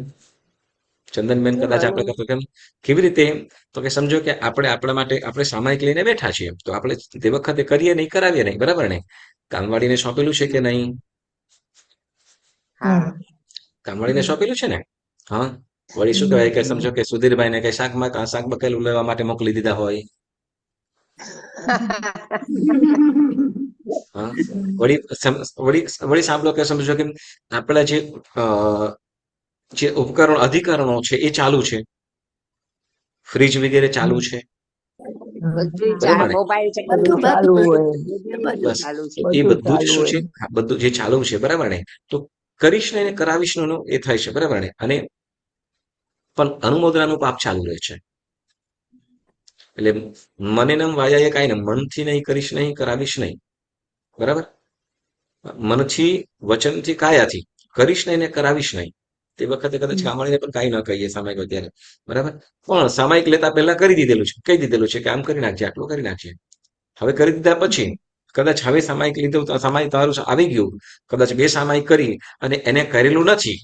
Speaker 1: ચંદનબેન કદાચ આપણે કહેતો કેમ, કેવી રીતે? તો કે સમજો કે આપણે આપણા માટે આપણે સામાયિક લઈને બેઠા છીએ, તો આપણે તે વખતે કરીએ નહીં, કરાવીએ નહીં. બરાબર ને? કામવાળીને સોંપેલું છે કે નહીં? કામવાળીને સોંપેલું છે ને? હા. વળી શું કહેવાય કે સમજો કે સુધીરભાઈ ને કઈ શાક બકેલું લેવા માટે મોકલી દીધા હોય. હા. વળી સાંભળો કે સમજો કે આપણા જે અધિકરણો છે એ ચાલુ છે, ફ્રીજ વગેરે ચાલુ છે.
Speaker 4: મોબાઈલ
Speaker 5: બધું
Speaker 6: ચાલુ હોય.
Speaker 1: બસ
Speaker 4: ચાલુ છે.
Speaker 1: એ બધું જ શું છે? બધું જે ચાલુ છે. બરાબર ને? તો કરીશ ને કરાવીશ નો એ થાય છે. બરાબર ને? અને પણ અનુમોદનાનું પાપ ચાલુ રહે છે. એટલે મને નમ વાયા કાંઈ ને, મનથી નહીં, કરીશ નહીં, કરાવીશ નહીં. બરાબર? મનથી, વચનથી, કાયાથી કરીશ નહીં ને કરાવીશ નહીં. તે વખતે કદાચ કામવાળીને પણ કાંઈ ન કહીએ સામાયિક ત્યારે. બરાબર? પણ સામાયિક લેતા પહેલા કહી દીધેલું છે કે આમ કરી નાખજે, આટલું કરી નાખજે. હવે કરી દીધા પછી કદાચ હવે સામાયિક લીધું, સામાયિક તારું આવી ગયું, કદાચ 2 સામાયિક કરી અને એને કરેલું નથી,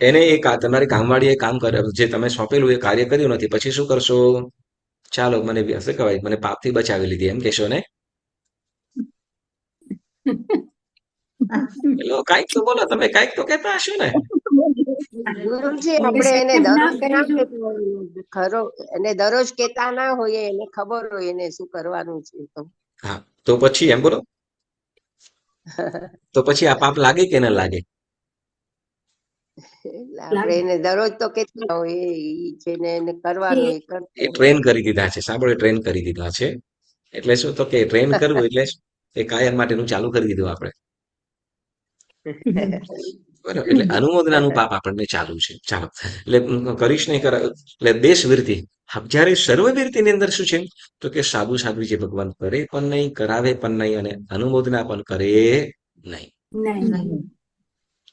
Speaker 1: એને તમારી કામવાળી એ કામ કરે, જે તમે સોંપેલું એ કાર્ય કર્યું નથી, પછી શું કરશો? ચાલો મને શું કહેવાય, મને પાપથી બચાવી લીધી એમ કહેશો ને? એટલે કાંઈક તો બોલો, તમે કાંઈક તો કહેતા હશો ને?
Speaker 4: ગુરુજી
Speaker 5: એ
Speaker 4: આપણે એને
Speaker 5: સેકન્ડ ના
Speaker 4: દરરોજ
Speaker 5: કરી
Speaker 4: ના
Speaker 5: જો.
Speaker 4: કહેતા હોઈએ, ખરો એને દરરોજ કહેતા ના હોઈએ, એને ખબર હોય એને શું કરવાનું છે તો.
Speaker 1: હા, તો પછી એમ બોલો, તો પછી આ પાપ લાગે કે ન લાગે?
Speaker 4: એટલે આપણે એને દરરોજ તો કહેતા હોઈએ, ઈ જેને એને કરવાનું એ કરતો
Speaker 1: એ
Speaker 4: હોય.
Speaker 1: ટ્રેન કરી દીધા છે, સાંભળો, ટ્રેન કરી દીધા છે. એટલે શું, તો કે ટ્રેન કરવું એટલે એ કાયમ માટેનું ચાલુ કરી દીધું આપણે. બરાબર, એટલે અનુમોદનાનું પાપ આપણને ચાલુ છે. ચાલો, એટલે કરીશ નહીં કરાય, એટલે દેશવિરતિ. જ્યારે સર્વવિરતિની અંદર શું છે, તો કે સાધુ સાધ્વી જે ભગવાન કરે પણ નહીં, કરાવે પણ નહીં, અને અનુમોદના પણ કરે નહીં.
Speaker 5: નહીં.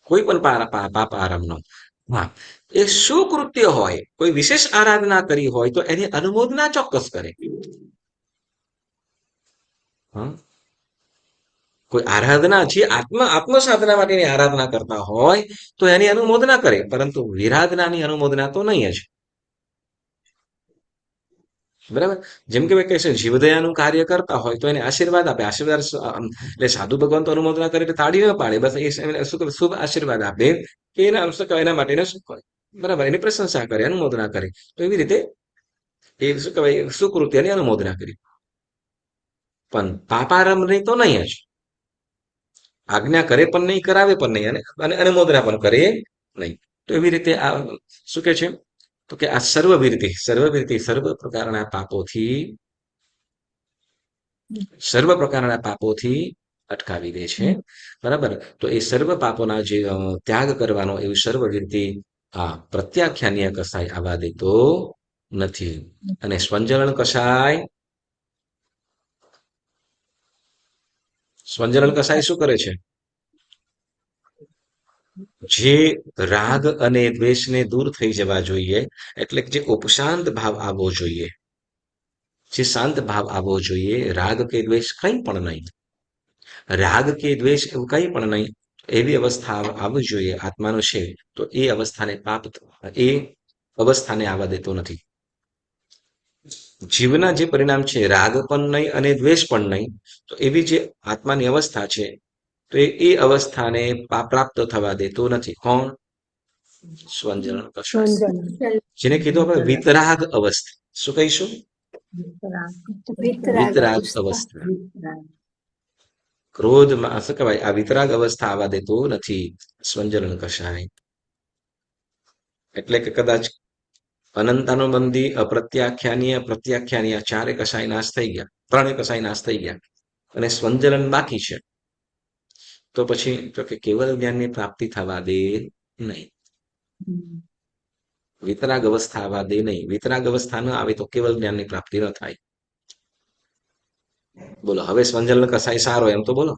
Speaker 1: કોઈ પણ પાપ આરંભનો. હા, એ શું કૃત્ય હોય, કોઈ વિશેષ આરાધના કરી હોય તો એની અનુમોદના ચોક્કસ કરે. હા, કોઈ આરાધના જે આત્મ સાધના માટેની આરાધના કરતા હોય તો એની અનુમોદના કરે, પરંતુ વિરાધનાની અનુમોદના તો નહીં જ. બરાબર, જેમ કે કહે છે જીવદયાનું કાર્ય કરતા હોય તો એને આશીર્વાદ આપે. આશીર્વાદ એટલે સાધુ ભગવાન તો અનુમોદના કરે એટલે તાળી ન પાડે, બસ એ શું કરે, શુભ આશીર્વાદ આપે કે એના શું કહેવાય, એના માટેનો બરાબર એની પ્રશંસા કરે, અનુમોદના કરે. તો એવી રીતે એ શું કહેવાય, સુકૃત્યની અનુમોદના કરી. પણ પાપારંભની તો નહીં જ. આજ્ઞા કરે પણ નહીં, કરાવે પણ નહીં, અને અનુમોદના પણ કરે નહીં. તો એવી રીતે આ શું કે છે, તો કે આ સર્વવિરતિ સર્વ પ્રકારના પાપોથી અટકાવી દે છે. બરાબર, તો એ સર્વ પાપોના જે ત્યાગ કરવાનો એવી સર્વવિરતિ આ પ્રત્યાખ્યાનીય કસાય આવવા દેતો નથી. અને સ્વંજનન કસાય શું કરે છે? જે રાગ અને દ્વેષને દૂર થઈ જવા જોઈએ, એટલે કે જે ઉપશાંત ભાવ આવવો જોઈએ, જે શાંત ભાવ આવવો જોઈએ, રાગ કે દ્વેષ કંઈ પણ નહીં, રાગ કે દ્વેષ એવું કંઈ પણ નહીં, એવી અવસ્થા આવવી જોઈએ આત્માનો છે, તો એ અવસ્થાને આવવા દેતો નથી. જીવના જે પરિણામ છે, રાગ પણ નહીં અને દ્વેષ પણ નહીં, તો એવી જે આત્માની અવસ્થા છે, તો એ અવસ્થાને પ્રાપ્ત થવા દેતો નથી. કોણ? સ્વંજન કષાય. જેને કીધું આપણે વિતરાગ અવસ્થા. શું કહીશું? વિતરાગ અવસ્થા. ક્રોધમાં શું કહેવાય, આ વિતરાગ અવસ્થા આવવા દેતો નથી સ્વંજન કષાય. એટલે કે કદાચ અનંતાનુબંધી, અપ્રત્યાખ્યાનીય, પ્રત્યાખ્યાનીય ચારે કસાય નાશ થઈ ગયા, ત્રણે કસાય નાશ થઈ ગયા, અને સ્વંજન બાકી છે. તો પછી તો કે કેવલ જ્ઞાનની પ્રાપ્તિ થવા દે નહીં. વિતરાગ અવસ્થા આવવા દે નહીં. વિતરાગ અવસ્થા ન આવે તો કેવલ જ્ઞાનની પ્રાપ્તિ ન થાય. બોલો, હવે સ્વંજન કસાય સારો એમ તો બોલો.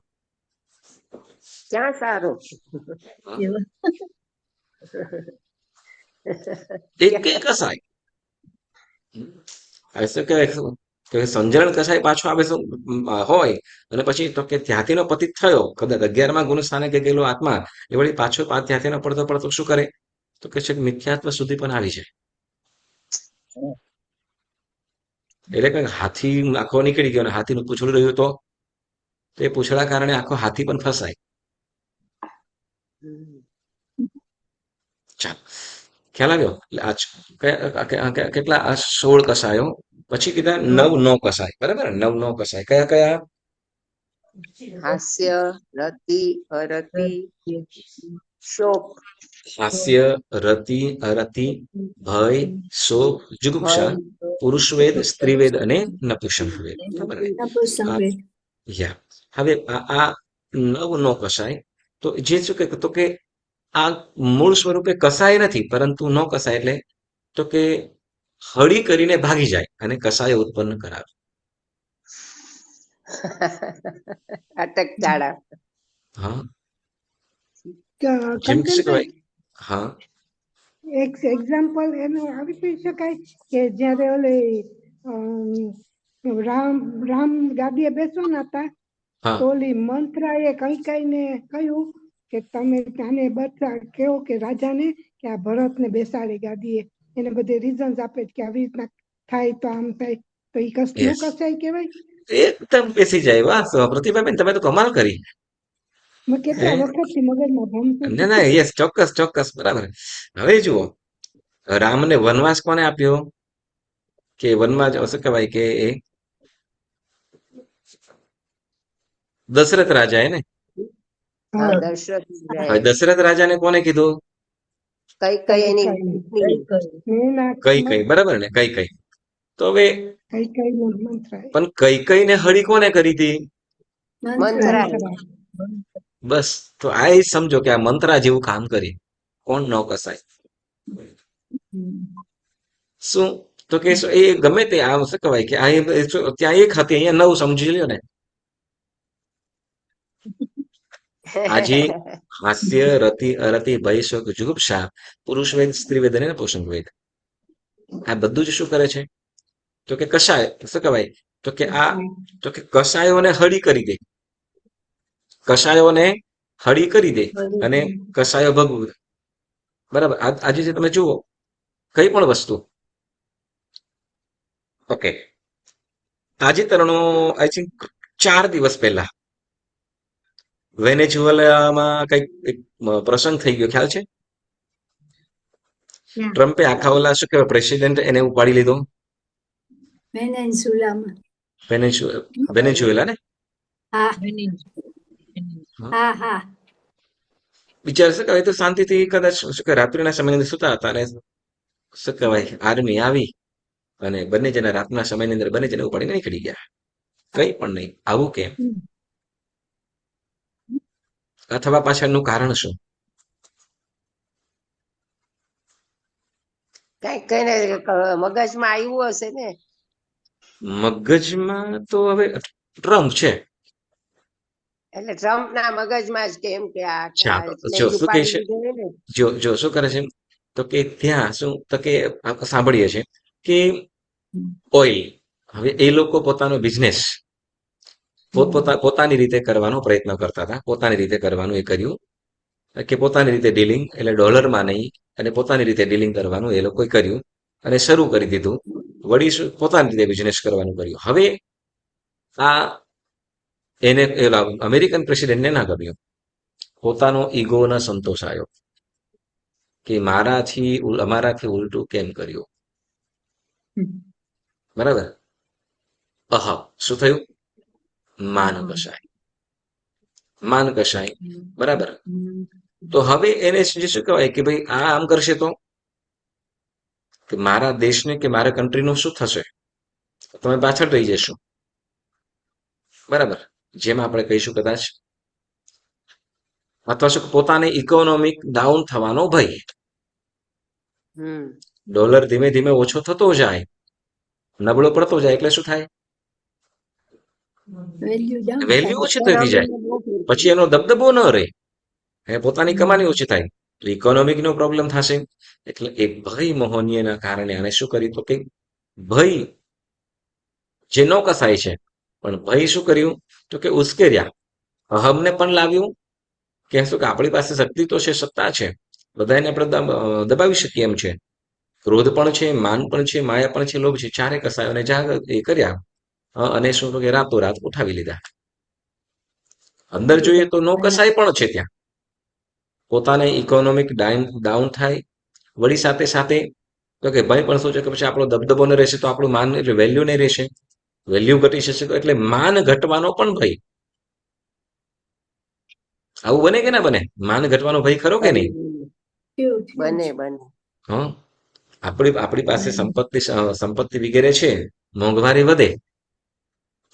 Speaker 4: ક્યાં સારો?
Speaker 1: એક કસાય હવે શું કે સંજરણ કસાય પાછો આવે હોય, અને પછી તો કે ત્યાંથીનો પતિત થયો, કદાચ 11મા ગુણ સ્થાને કે ગયેલો આત્મા એ વળી પાછો ત્યાંથીનો પડતો શું કરે, તો કે છે મિથ્યાત્વ સુધી પણ આવી જાય. એટલે કે હાથી આખો નીકળી ગયો અને હાથીનું પૂંછડું રહ્યું તો એ પૂંછડા કારણે આખો હાથી પણ ફસાય. ચાલો, ખ્યાલ આવ્યો? એટલે કેટલા 16 કસાયો, પછી કીધા 9 કસાય. બરાબર, 9 કસાય કયા કયા?
Speaker 4: હાસ્ય, રતિ, અરતિ, શોક.
Speaker 1: હાસ્ય, રતિ, અરતિ, ભય, શોક, જુગુપ્સા, પુરુષવેદ, સ્ત્રીવેદ અને નપુંસકવેદ. બરાબર ને? હવે આ 9 કસાય, તો જે શું કે, તો કે આ મૂળ સ્વરૂપે કસાય નથી, પરંતુ ન કસાય એટલે તો કે હળી કરીને ભાગી જાય અને કસાય ઉત્પન્ન કરાવે.
Speaker 4: અટક ચાળા.
Speaker 1: હા, જેમ કે શું કહેવાય? હા,
Speaker 2: એક એક્ઝામ્પલ એનું આપી શકાય કે જયારે ઓલે રામ ગાદીએ બેસવાના હતા,
Speaker 1: હા,
Speaker 2: તો ઓલી મંત્રાએ કઈ ને કહ્યું કે તમે આને બધા કેવો કે રાજાને કે આ ભરતને બેસાડે ગાદીએ, એને બધે રીઝન્સ આપે કે આવી રીતના થાય તો આમ થાય, તો ઈ નો
Speaker 1: યસ,
Speaker 2: કસાય કહેવાય.
Speaker 1: એકદમ બેસી જાય. વાહ પ્રતિભાબેન, તમે તો કમાલ કરી.
Speaker 2: મેં
Speaker 1: હે
Speaker 2: કેટલા વખતથી મગજમાં ભમતું
Speaker 1: ના ના, યસ, ચોક્કસ ચોક્કસ, બરાબર. હવે જુઓ, રામને વનવાસ કોને આપ્યો? કે વનમાં શું કહેવાય કે એ દશરથ રાજાએ ને.
Speaker 4: હા,
Speaker 2: હા
Speaker 4: દશરથ
Speaker 1: હવે દશરથ રાજાને કોને કીધું?
Speaker 4: કઈ એની
Speaker 2: કઈ
Speaker 4: પત્ની.
Speaker 2: એના
Speaker 1: કઈ કઈ, બરાબર ને, કઈ કઈ. તો હવે
Speaker 2: કઈ કઈ નો મંત્રાય
Speaker 1: પણ કઈ કઈ ને હળી કોને કરી હતી?
Speaker 5: મંત્રાય.
Speaker 4: મંથરા.
Speaker 1: બસ, તો આ ઈ સમજો કે આ મંત્રા જેવું કામ કરી. કોણ ન કસાય? શું? તો કે એ ગમે તે આમ શું કહેવાય કે ત્યાં એક હતી, અહીંયા 9 સમજી લ્યો ને. આજે હાસ્ય, રતિ, અરતિ, ભય, શોક, જુગુપ્સા, પુરુષ વેદ, સ્ત્રી વેદ અને નપુંસક વેદ. આ બધું જ શું કરે છે? તો કે કશાય શું કહેવાય? તો કે આ તો કે કશાયોને હળી કરી દે. કશાયોને હળી કરી દે અને કશાયો ભગવું. બરાબર. આજે જે તમે જુઓ કઈ પણ વસ્તુ, ઓકે, તાજેતરનો આઈ થિંક 4 દિવસ પહેલા વેનેઝુએલામાં કઈક એક પ્રસંગ થઈ ગયો, ખ્યાલ છે? ટ્રમ્પે આખા ઓલા શું કહેવાય પ્રેસિડેન્ટ એને ઉપાડી લીધો.
Speaker 5: વેનેન્સુલામાં.
Speaker 1: વેનેઝુએલા ને.
Speaker 5: હા
Speaker 1: હા.
Speaker 5: હા હા.
Speaker 1: વિચાર શું કહેવાય, તો શાંતિથી કદાચ શું કહેવાય રાત્રિના સમયની અંદર સુતા હતા અને શું કહેવાય આર્મી આવી અને બંને જણા રાતના સમયની અંદર બંને જણા ઉપાડીને નીકળી ગયા. કઈ પણ નહીં. આવું કેમ? અથવા પાછળનું કારણ શું?
Speaker 4: કઈ ને મગજમાં આવ્યું હશે ને.
Speaker 1: મગજમાં તો હવે ટ્રમ્પ છે.
Speaker 4: એટલે ટ્રમ્પ ના મગજમાં જ કેમ કે આ
Speaker 1: ચાલો,
Speaker 4: એટલે
Speaker 1: જો
Speaker 4: જ
Speaker 1: શું કહે
Speaker 4: ઉપાડી
Speaker 1: છે,
Speaker 4: લીધો ને.
Speaker 1: જો શું કરે છે, તો કે ત્યાં શું તો કે આપણે સાંભળીએ છીએ કે ઓઇલ, હવે એ લોકો પોતાનો બિઝનેસ પોતાની રીતે કરવાનો પ્રયત્ન કરતા હતા. પોતાની રીતે કરવાનું એ કર્યું કે પોતાની રીતે ડીલિંગ, એટલે ડોલરમાં નહીં, અને પોતાની રીતે ડીલિંગ કરવાનું એ લોકોએ કર્યું અને શરૂ કરી દીધું. વળી પોતાની રીતે બિઝનેસ કરવાનું કર્યું. હવે આ એને અમેરિકન પ્રેસિડેન્ટને ના ગમ્યું. પોતાનો ઈગો ન સંતોષાયો કે અમારાથી ઉલટું કેમ કર્યું. બરાબર. શું થયું? માન કસાય. માન કસાય. બરાબર. તો હવે એને શું કહેવાય કે ભાઈ આ આમ કરશે તો કે મારા દેશને કે મારા કન્ટ્રીનું શું થશે? તમે પાછળ રહી જશો. બરાબર. જેમ આપણે કહીશું કદાચ, અથવા શું પોતાને ઇકોનોમિક ડાઉન થવાનો ભય. ડોલર ધીમે ધીમે ઓછો થતો જાય, નબળો પડતો જાય, એટલે શું થાય? વેલ્યુ ઓછી થતી જાય. પછી એનો દબદબો ન રહે, પોતાની કમાણી ઓછી થાય, તો ઇકોનોમિક નો પ્રોબ્લેમ થશે. એટલે એ ભય મોહનીયના કારણે આને શું કર્યું? તો કે ભય જે ન કસાય છે, પણ ભય શું કર્યું? તો કે ઉશ્કેર્યા. અહમને પણ લાવ્યું કે શું કે આપણી પાસે શક્તિ તો છે, સત્તા છે, બધાને આપણે દબાવી શકીએ એમ છે. ક્રોધ પણ છે, માન પણ છે, માયા પણ છે, લોભ છે, ચારે કસાયોને એ કર્યા અને શું કે રાતોરાત ઉઠાવી લીધા. અંદર જોઈએ તો નો કસાય પણ છે ત્યાં. પોતાને ઇકોનોમિક ડાઉન થાય, વળી સાથે સાથે તો કે ભાઈ પણ શું છે કે પછી આપણો દબદબો ન રહેશે તો આપણું માન એટલે વેલ્યુ નહીં રહેશે. વેલ્યુ ઘટી જશે તો એટલે માન ઘટવાનો પણ ભય. આવું બને કે ના બને? માન ઘટવાનો ભય ખરો કે નહીં?
Speaker 4: બને બને.
Speaker 1: હા, આપણી પાસે સંપત્તિ વગેરે છે, મોંઘવારી વધે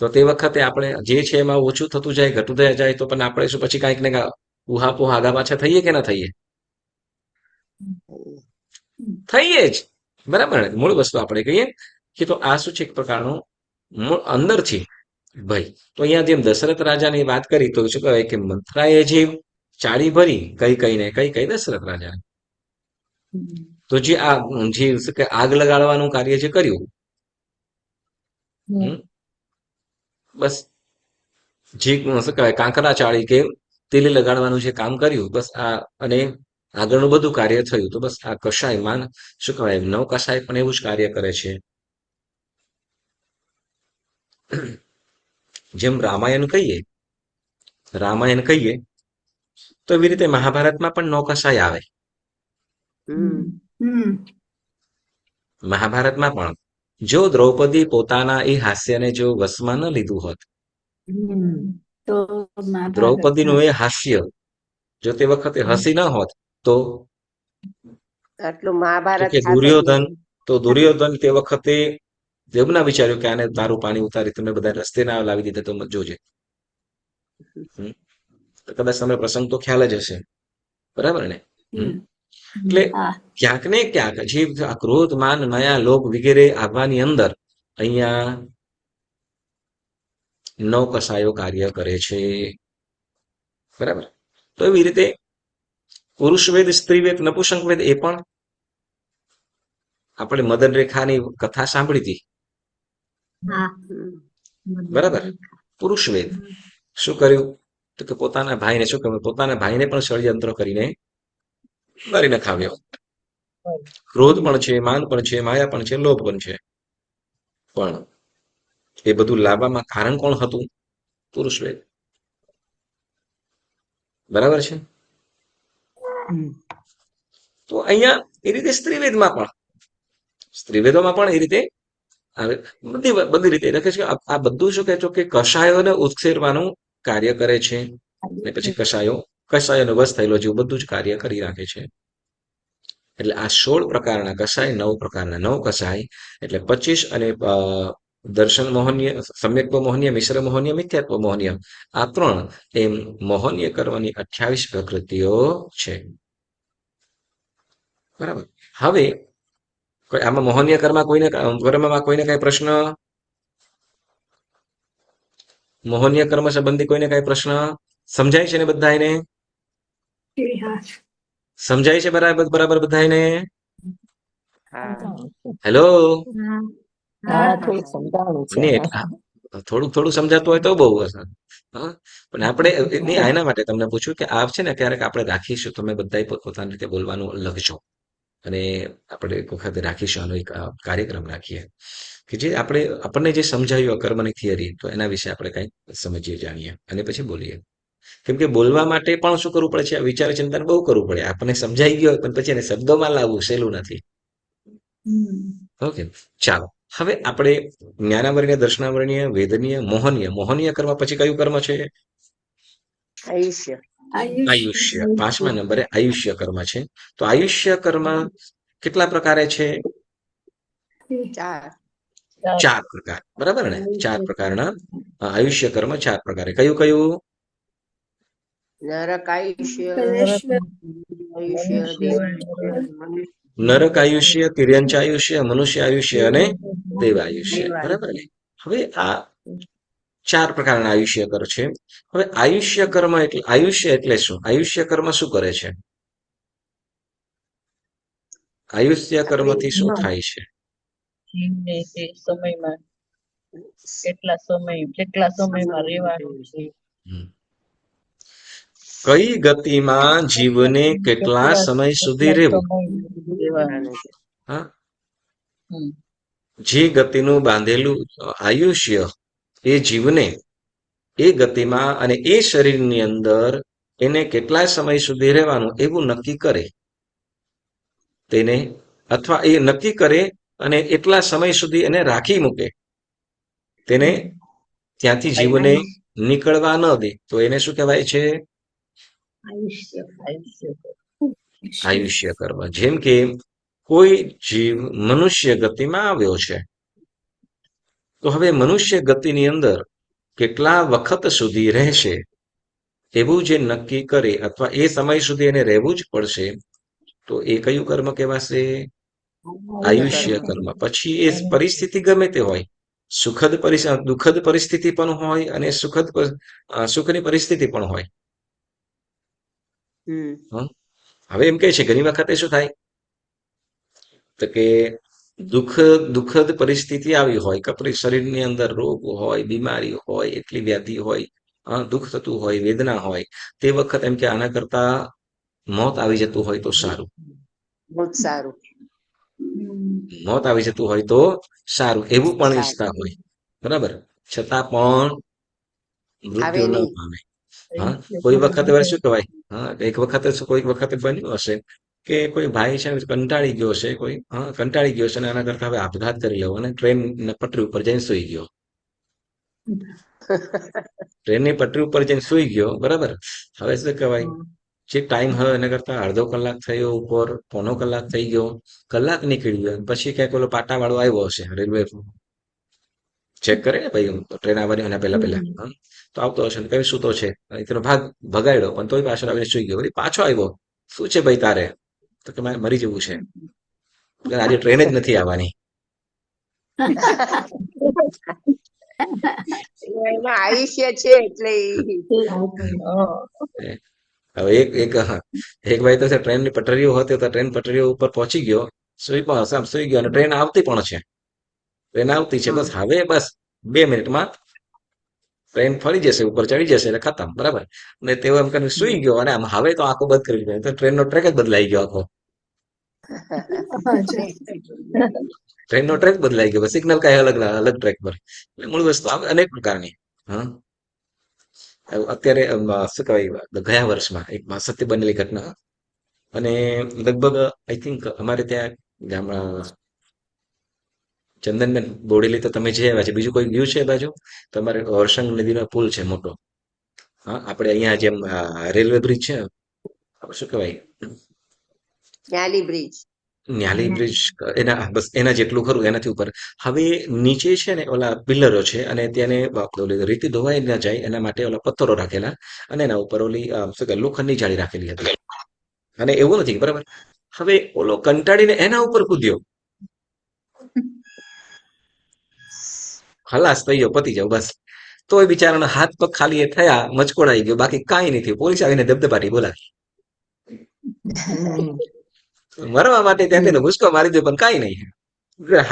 Speaker 1: તો તે વખતે આપણે જે છે એમાં ઓછું થતું જાય, ઘટતું જાય, તો પણ આપણે શું પછી કાંઈક ને કાંઈક ઉહાપોહ આગા પાછા થઈએ કે ના થઈએ? થઈએ જ. બરાબર. મૂળ વસ્તુ આપણે કહીએ કે તો આ શું છે એક પ્રકારનું અંદરથી ભય. તો અહીંયા જેમ દશરથ રાજાની વાત કરી તો શું કહેવાય કે મંથરાએ જે ચાળી ભરી કઈ દશરથ રાજા, તો જે શું કે આગ લગાડવાનું કાર્ય જે કર્યું, બસ જે શું કહેવાય કાંકરા ચાળી કે તેલી લગાડવાનું જે કામ કર્યું બસ આ, અને આગળનું બધું કાર્ય થયું. તો બસ આ કષાયમાન શું કહેવાય, નવ કષાય પણ એવું જ કાર્ય કરે છે. જેમ રામાયણ કહીએ તો એવી રીતે મહાભારતમાં પણ નવ કષાય આવે.
Speaker 4: હમ
Speaker 5: હમ
Speaker 1: મહાભારતમાં પણ જો દ્રૌપદી પોતાના એ હાસ્યને જો વશમાં ન લીધું હોત,
Speaker 5: તો મહાભારત
Speaker 1: દ્રૌપદીનું એ હાસ્ય જો તે વખતે હસી ન હોત, તો
Speaker 4: આટલું
Speaker 1: તો
Speaker 4: મહાભારત
Speaker 1: કે
Speaker 4: થાત જ નહીં.
Speaker 1: દુર્યોધન તે વખતે એવું ના વિચાર્યું કે આને તારું પાણી ઉતારી તમે બધા રસ્તે ના લાવી દીધા, તો જોજે. હમ. તો કદાચ તમને પ્રસંગ તો ખ્યાલ જ હશે, બરાબર ને? હમ. એટલે
Speaker 5: હા
Speaker 1: ક્યાંક ને ક્યાંક જે આ ક્રોધ, માન, માયા, લોભ વગેરે આવવાની અંદર અહીંયા નવ કષાયો કાર્ય કરે છે, બરાબર? તો એવી રીતે પુરુષ વેદ, સ્ત્રી વેદ, નપુંસક વેદ એ પણ આપણે મદન રેખાની કથા સાંભળી હતી,
Speaker 5: હા
Speaker 4: હમ.
Speaker 1: બરાબર? પુરુષ વેદ શું કર્યું? તો કે પોતાના ભાઈને શું કહ્યું? પોતાના ભાઈને પણ ષડયંત્ર કરીને મારી નખાવ્યો. ક્રોધ પણ છે, માન પણ છે, માયા પણ છે, લોભ પણ છે. પણ એ બધું લાવવામાં કારણ કોણ હતું? પુરુષ વેદ, બરાબર છે? તો અહીંયા એ રીતે સ્ત્રીવેદોમાં પણ એ રીતે આવે. બધી રીતે એટલે કે આ બધું શું કહે છો કે કષાયોને ઉશ્કેરવાનું કાર્ય કરે છે, અને પછી કષાયોનો વશ થયેલો જેવું બધું જ કાર્ય કરી રાખે છે. એટલે આ 16 પ્રકારના કષાય, 9 પ્રકારના 9 કષાય, એટલે 25 અને દર્શન મોહનીય, સમ્યક્ત્વ મોહનીય, મિશ્ર મોહનીય, મિથ્યાત્વ મોહનીય, આ 3 એમ મોહનીય કર્મની 28 પ્રકૃતિઓ છે, બરાબર? હવે આમાં મોહનીય કર્મમાં કોઈને કઈ પ્રશ્ન? મોહનીય કર્મ સંબંધી કોઈને કઈ પ્રશ્ન? સમજાય છે ને બધાને?
Speaker 5: હા
Speaker 1: સમજાય છે બરાબર બધાને?
Speaker 4: હા.
Speaker 1: હેલો?
Speaker 6: હા, થોડુંક સમજાણું છે.
Speaker 1: ને થોડું સમજાતું હોય તો બહુ હશે. હા, પણ આપણે એના માટે તમને પૂછ્યું કે આ છે ને ક્યારેક આપણે રાખીશું, તમે બધા પોતપોતાની રીતે બોલવાનું લખજો, અને આપણે એક વખત રાખીશું આનો એક કાર્યક્રમ રાખીએ કે જે આપણને જે સમજાયું કર્મની થિયરી, તો એના વિશે આપણે કંઈક સમજીએ, જાણીએ અને પછી બોલીએ. કેમ કે બોલવા માટે પણ શું કરવું પડે છે? વિચાર ચિંતન બહુ કરવું પડે. આપણને સમજાઈ ગયો પણ પછી એને શબ્દોમાં લાવવું સહેલું નથી. ઓકે, ચાલો. હવે આપણે જ્ઞાનાવર્ણીય, દર્શનાવર્ણીય, વેદનીય, મોહનીય કર્મ પછી કયું કર્મ છે?
Speaker 4: આયુષ્ય.
Speaker 1: આયુષ્ય. 5મા નંબરે આયુષ્ય કર્મ છે. તો આયુષ્ય કર્મ કેટલા પ્રકારે છે?
Speaker 4: 4.
Speaker 1: 4 પ્રકાર, બરાબર ને? 4 પ્રકારના આયુષ્ય કર્મ, 4 પ્રકારે. કયું?
Speaker 4: નરક આયુષ્ય,
Speaker 5: કલેશ્વર
Speaker 4: આયુષ્ય, દેવાયુષ્ય, મનુષ્ય
Speaker 1: નરક આયુષ્ય, તિર્યંચ આયુષ્ય, મનુષ્ય આયુષ્ય અને દેવ આયુષ્ય, બરાબર ને? હવે આ 4 પ્રકારના આયુષ્ય કર્મ છે. હવે આયુષ્ય એટલે શું? આયુષ્ય કર્મ શું કરે છે? આયુષ્ય કર્મથી શું થાય છે?
Speaker 7: જીવને તે સમયમાં કેટલા સમયમાં રહેવાનું છે,
Speaker 1: હમ. કઈ ગતિમાં જીવને કેટલા સમય સુધી રહેવું?
Speaker 7: રહેવાનું છે.
Speaker 1: હા,
Speaker 7: હમ.
Speaker 1: જે ગતિનું બાંધેલું આયુષ્ય એ જીવને એ ગતિમાં અને એ શરીરની અંદર એને કેટલા સમય સુધી રહેવાનું એવું નક્કી કરે, તેને, અથવા એ નક્કી કરે અને એટલા સમય સુધી એને રાખી મૂકે, તેને ત્યાંથી જીવને નીકળવા ન દે, તો એને શું કહેવાય છે? આયુષ્ય કર્મ. જેમ કે કોઈ જીવ મનુષ્ય ગતિમાં આવ્યો છે, તો હવે મનુષ્ય ગતિની અંદર કેટલા વખત સુધી રહેશે એવું જે નક્કી કરે, અથવા એ સમય સુધી એને રહેવું જ પડશે, તો એ કયું કર્મ કહેવાશે? આયુષ્ય કર્મ. પછી એ પરિસ્થિતિ ગમે તે હોય, દુઃખદ પરિસ્થિતિ પણ હોય અને સુખની પરિસ્થિતિ પણ હોય. હવે એમ કહે છે ઘણી વખતે શું થાય તો કે દુઃખદ પરિસ્થિતિ આવી હોય, કપરી શરીરની અંદર રોગ હોય, બીમારી હોય, એટલી વ્યાધિ હોય, દુઃખ થતું હોય, વેદના હોય, તે વખત એમ કે આના કરતા મોત આવી જતું હોય તો સારું.
Speaker 4: બહુ જ સારું.
Speaker 1: મોત આવી જતું હોય તો સારું એવું પણ
Speaker 4: સારું.
Speaker 1: ઈચ્છતા હોય, બરાબર, છતાં પણ
Speaker 4: આવે
Speaker 1: મૃત્યુ ન
Speaker 4: નહીં.
Speaker 1: પામે. હા, કોઈ વખત હવે શું કહેવાય, હા, એક વખત કોઈક વખતે બન્યું હશે કે કોઈ ભાઈ છે ને કંટાળી ગયો છે, કોઈ કંટાળી ગયો છે અને આના કરતા હવે આપઘાત કરી લેવો અને ટ્રેન પટરી ઉપર જઈને સુઈ ગયો. ટ્રેનની પટરી ઉપર જઈને સુઈ ગયો, બરાબર. હવે શું કહેવાય, જે ટાઈમ હવે એના કરતા અડધો કલાક થયો, ઉપર પોણો કલાક થઈ ગયો, કલાક નીકળી ગયો, પછી ક્યાંક ઓલો પાટા વાળો આવ્યો હશે, રેલવે ચેક કરે ને ભાઈ ટ્રેન આવવાની હોય ને પહેલા પહેલા, તો આવતો હશે ને કઈ સૂતો છે, તેનો ભાગ ભગાડ્યો પણ તોય પાછળ આવીને સુઈ ગયો, વળી પાછો આવ્યો, શું છે ભાઈ તારે, તો કે મારે મરી જવું છે, આજે ટ્રેન જ નથી આવવાની.
Speaker 4: એમાં આયુષ્ય છે એટલે
Speaker 1: હવે એક ભાઈ તો છે ટ્રેનની પટરીઓ હતી તો ટ્રેન પટરીઓ ઉપર પહોંચી ગયો, સુઈ ગયો અને ટ્રેન આવતી પણ છે, ટ્રેન આવતી છે, બસ હવે બસ 2 મિનિટમાં ટ્રેન ફરી જશે, ઉપર ચડી જશે એટલે ખતમ, બરાબર. અને તેઓ એમ કરીને સુઈ ગયો અને આમ હવે તો આંખો બંધ કરી દીધો, તો ટ્રેનનો ટ્રેક જ બદલાઈ ગયો આખો. ટ્રેનનો ટ્રેક બદલાઈ ગયો, સિગ્નલ કઈ અલગ અલગ ટ્રેક પર. એટલે મૂળ વસ્તુ અનેક પ્રકારની. હા, અત્યારે શું કહેવાય, ગયા વર્ષમાં એક સત્ય બનેલી ઘટના, અને લગભગ આઈ થિંક અમારે ત્યાં ગામડા ચંદનબેન બોડેલી તો તમે જઈ આવ્યા છે, બીજું કોઈ ગયું છે એ બાજુ? તમારે હરસંગ નદીનો પુલ છે મોટો, હા, આપણે અહીંયા જેમ રેલવે બ્રિજ છે, શું કહેવાય,
Speaker 4: ન્યાલી બ્રિજ.
Speaker 1: ન્યાલી બ્રિજ, એના બસ એના જેટલું ખરું, એનાથી ઉપર. હવે નીચે છે ને ઓલા પિલ્લરો છે અને તેને ઓલી રીતે ધોવાઈ ન જાય એના માટે ઓલા પથ્થરો રાખેલા, અને એના ઉપર ઓલી શું કહેવાય લોખંડની જાળી રાખેલી હતી, અને એવું નથી, બરાબર. હવે ઓલો કંટાળીને એના ઉપર કૂદ્યો, ખલાસ થઈ ગયો, પતી જાવ બસ. તોય બિચારાના હાથ પગ ખાલી એ થયા, મચકોડાઈ ગયો, બાકી કાંઈ નહીં થયું. પોલીસ આવીને ધબધબાટી બોલાવી, મરવા માટે ત્યાંથી તો ભૂસકો મારી દો પણ કાંઈ નહીં,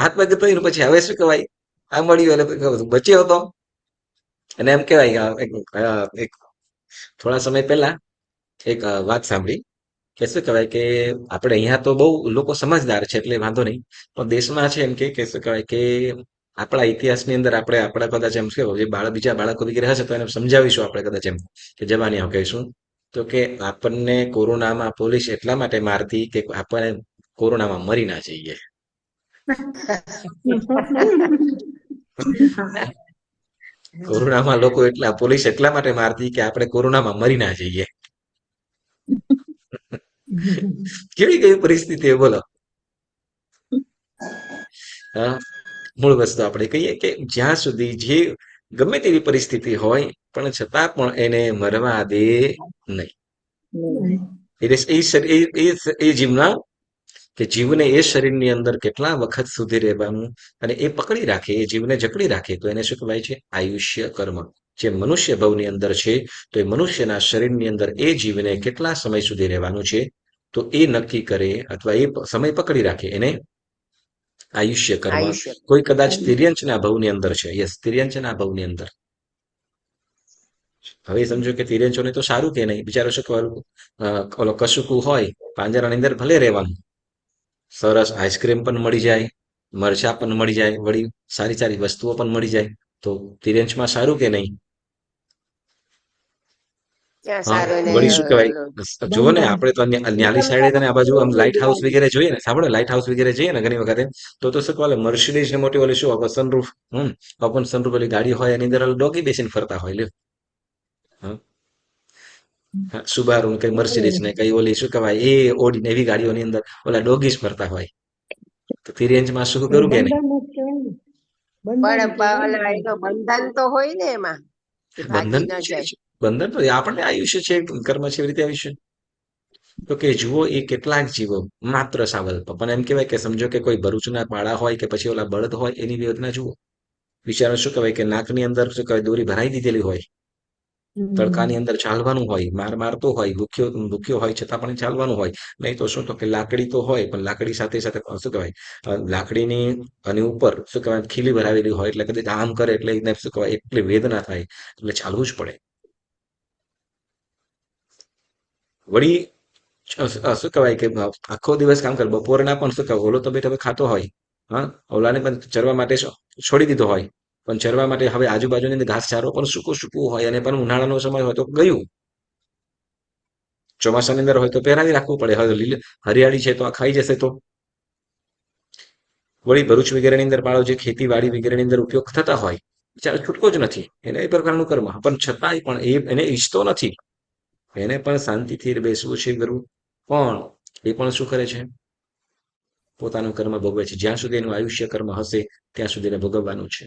Speaker 1: હાથ પગ થયું પછી હવે શું કહેવાય, આ મળ્યું એટલે બચ્યો હતો. અને એમ કહેવાય એક થોડા સમય પહેલા એક વાત સાંભળી કે શું કહેવાય કે આપણે અહીંયા તો બહુ લોકો સમજદાર છે એટલે વાંધો નહીં, પણ દેશમાં છે એમ કે શું કહેવાય કે આપણા ઇતિહાસની અંદર આપણા કદાચ એમ કે જે બીજા બાળકો વગેરે હશે તો એને સમજાવીશું આપણે કદાચ એમ કે જવાની કહીશું, તો કે આપણને કોરોનામાં પોલીસ એટલા માટે મારતી કે આપણે કોરોનામાં મરી ના જઈએ. કોરોનામાં લોકો પોલીસ એટલા માટે મારતી કે આપણે કોરોનામાં મરી ના જઈએ. કેવી કેવી પરિસ્થિતિ બોલો. હા, મૂળ વસ્તુ આપણે કહીએ કે જ્યાં સુધી જે ગમે તેવી પરિસ્થિતિ હોય પણ છતાં પણ એને મરવા દે નહીં. એ જીવના કે જીવને એ શરીરની અંદર કેટલા વખત સુધી રહેવાનું અને એ પકડી રાખે, એ જીવને જકડી રાખે, તો એને શું કહેવાય છે? આયુષ્ય કર્મ. જે મનુષ્ય ભવની અંદર છે તો એ મનુષ્યના શરીરની અંદર એ જીવને કેટલા સમય સુધી રહેવાનું છે તો એ નક્કી કરે અથવા એ સમય પકડી રાખે, એને આયુષ્ય કર્મ.
Speaker 4: આયુષ્ય.
Speaker 1: કોઈ કદાચ તિર્યંચના ભવની અંદર છે, યસ, તિર્યંચના ભવની અંદર. હવે સમજો કે તિર્યંચોને તો સારું કે નહીં, બિચારો શું કહેવાનું, ઓલો કશુકું હોય પાંજરાની અંદર ભલે રહેવાનું, સરસ આઈસ્ક્રીમ પણ મળી જાય, મરચા પણ મળી જાય, વળી સારી સારી વસ્તુઓ પણ મળી જાય, તો તિર્યંચમાં સારું કે નહીં?
Speaker 4: ક્યાં
Speaker 1: હા,
Speaker 4: સારું ને
Speaker 1: વળી શું કહેવાય, જુઓ ને આપણે તો ન્યાલી સાઈડે આ બાજુ આમ લાઇટ હાઉસ વગેરે જોઈએ ને, સાંભળો, લાઇટ હાઉસ વગેરે જોઈએ ને ઘણી વખતે, તો શું કહેવાય મર્સિડીઝ ને મોટી ઓલી શું સનરૂફ, ઓપન સનરૂફ ઓલી ગાડી હોય એની અંદર ડોગી બેસીને ફરતા હોય, લ્યો. હા, સુબારુ કઈ મર્સિડીઝ ને કઈ ઓલી શું કહેવાય એ ઓડી ને એવી ગાડીઓની અંદર ઓલા ડોગીસ ફરતા હોય, તો તિર્યંચમાં શું કરું કે નહીં?
Speaker 2: બંધન જ કહેવાય ને, બંધન
Speaker 4: પણ
Speaker 2: કહેવાય ને.
Speaker 4: એનો બંધન તો હોય ને એમાં, કે ભાગી
Speaker 1: બંધન
Speaker 4: ન
Speaker 1: તો છે
Speaker 4: જાય.
Speaker 1: જ. બંધન તો આપણને આયુષ્ય છે, કર્મ છે, એવી રીતે આયુષ્ય. તો કે જુઓ એ કેટલાક જીવો માત્ર સાવલ્પ, પણ એમ કહેવાય કે સમજો કે કોઈ ભરૂચના પાડા હોય કે પછી ઓલા બળદ હોય એની વેદના જુઓ. બિચારો શું કહેવાય કે નાકની અંદર શું કહેવાય દોરી ભરાઈ દીધેલી હોય, તડકાની અંદર ચાલવાનું હોય, માર મારતો હોય, ભૂખ્યો હોય છતાં પણ ચાલવાનું હોય. નહીં તો શું, તો કે લાકડી તો હોય પણ લાકડી સાથે સાથે શું કહેવાય લાકડીની અને ઉપર શું કહેવાય ખીલી ભરાવેલી હોય એટલે કદાચ આમ કરે એટલે એને શું કહેવાય એટલી વેદના થાય એટલે ચાલવું જ પડે. વળી શું કહેવાય કે આખો દિવસ કામ કરે, બપોરના પણ શું કહેવાય, ઓલો તો બેઠો ખાતો હોય, હા, ઓલાને પણ ચરવા માટે છોડી દીધો હોય, પણ ચરવા માટે હવે આજુબાજુની અંદર ઘાસચારો પણ સૂકું સૂકું હોય, અને પણ ઉનાળાનો સમય હોય તો ગયું, ચોમાસાની અંદર હોય તો પહેરાવી રાખવું પડે. હવે હરિયાળી છે તો આ ખાઈ જશે. તો વળી ભરૂચ વગેરેની અંદર પાળો જે ખેતીવાડી વગેરેની અંદર ઉપયોગ થતા હોય, બિચારો છૂટકો જ નથી, એને એ પ્રકારનું કર્મ, પણ છતાંય પણ એને ઈચ્છતો નથી, એને પણ શાંતિથી બેસવું છે, કરવું, પણ એ પણ શું કરે છે, પોતાનું કર્મ ભોગવે છે. જ્યાં સુધી એનું આયુષ્ય કર્મ હશે ત્યાં સુધી એને ભોગવવાનું છે.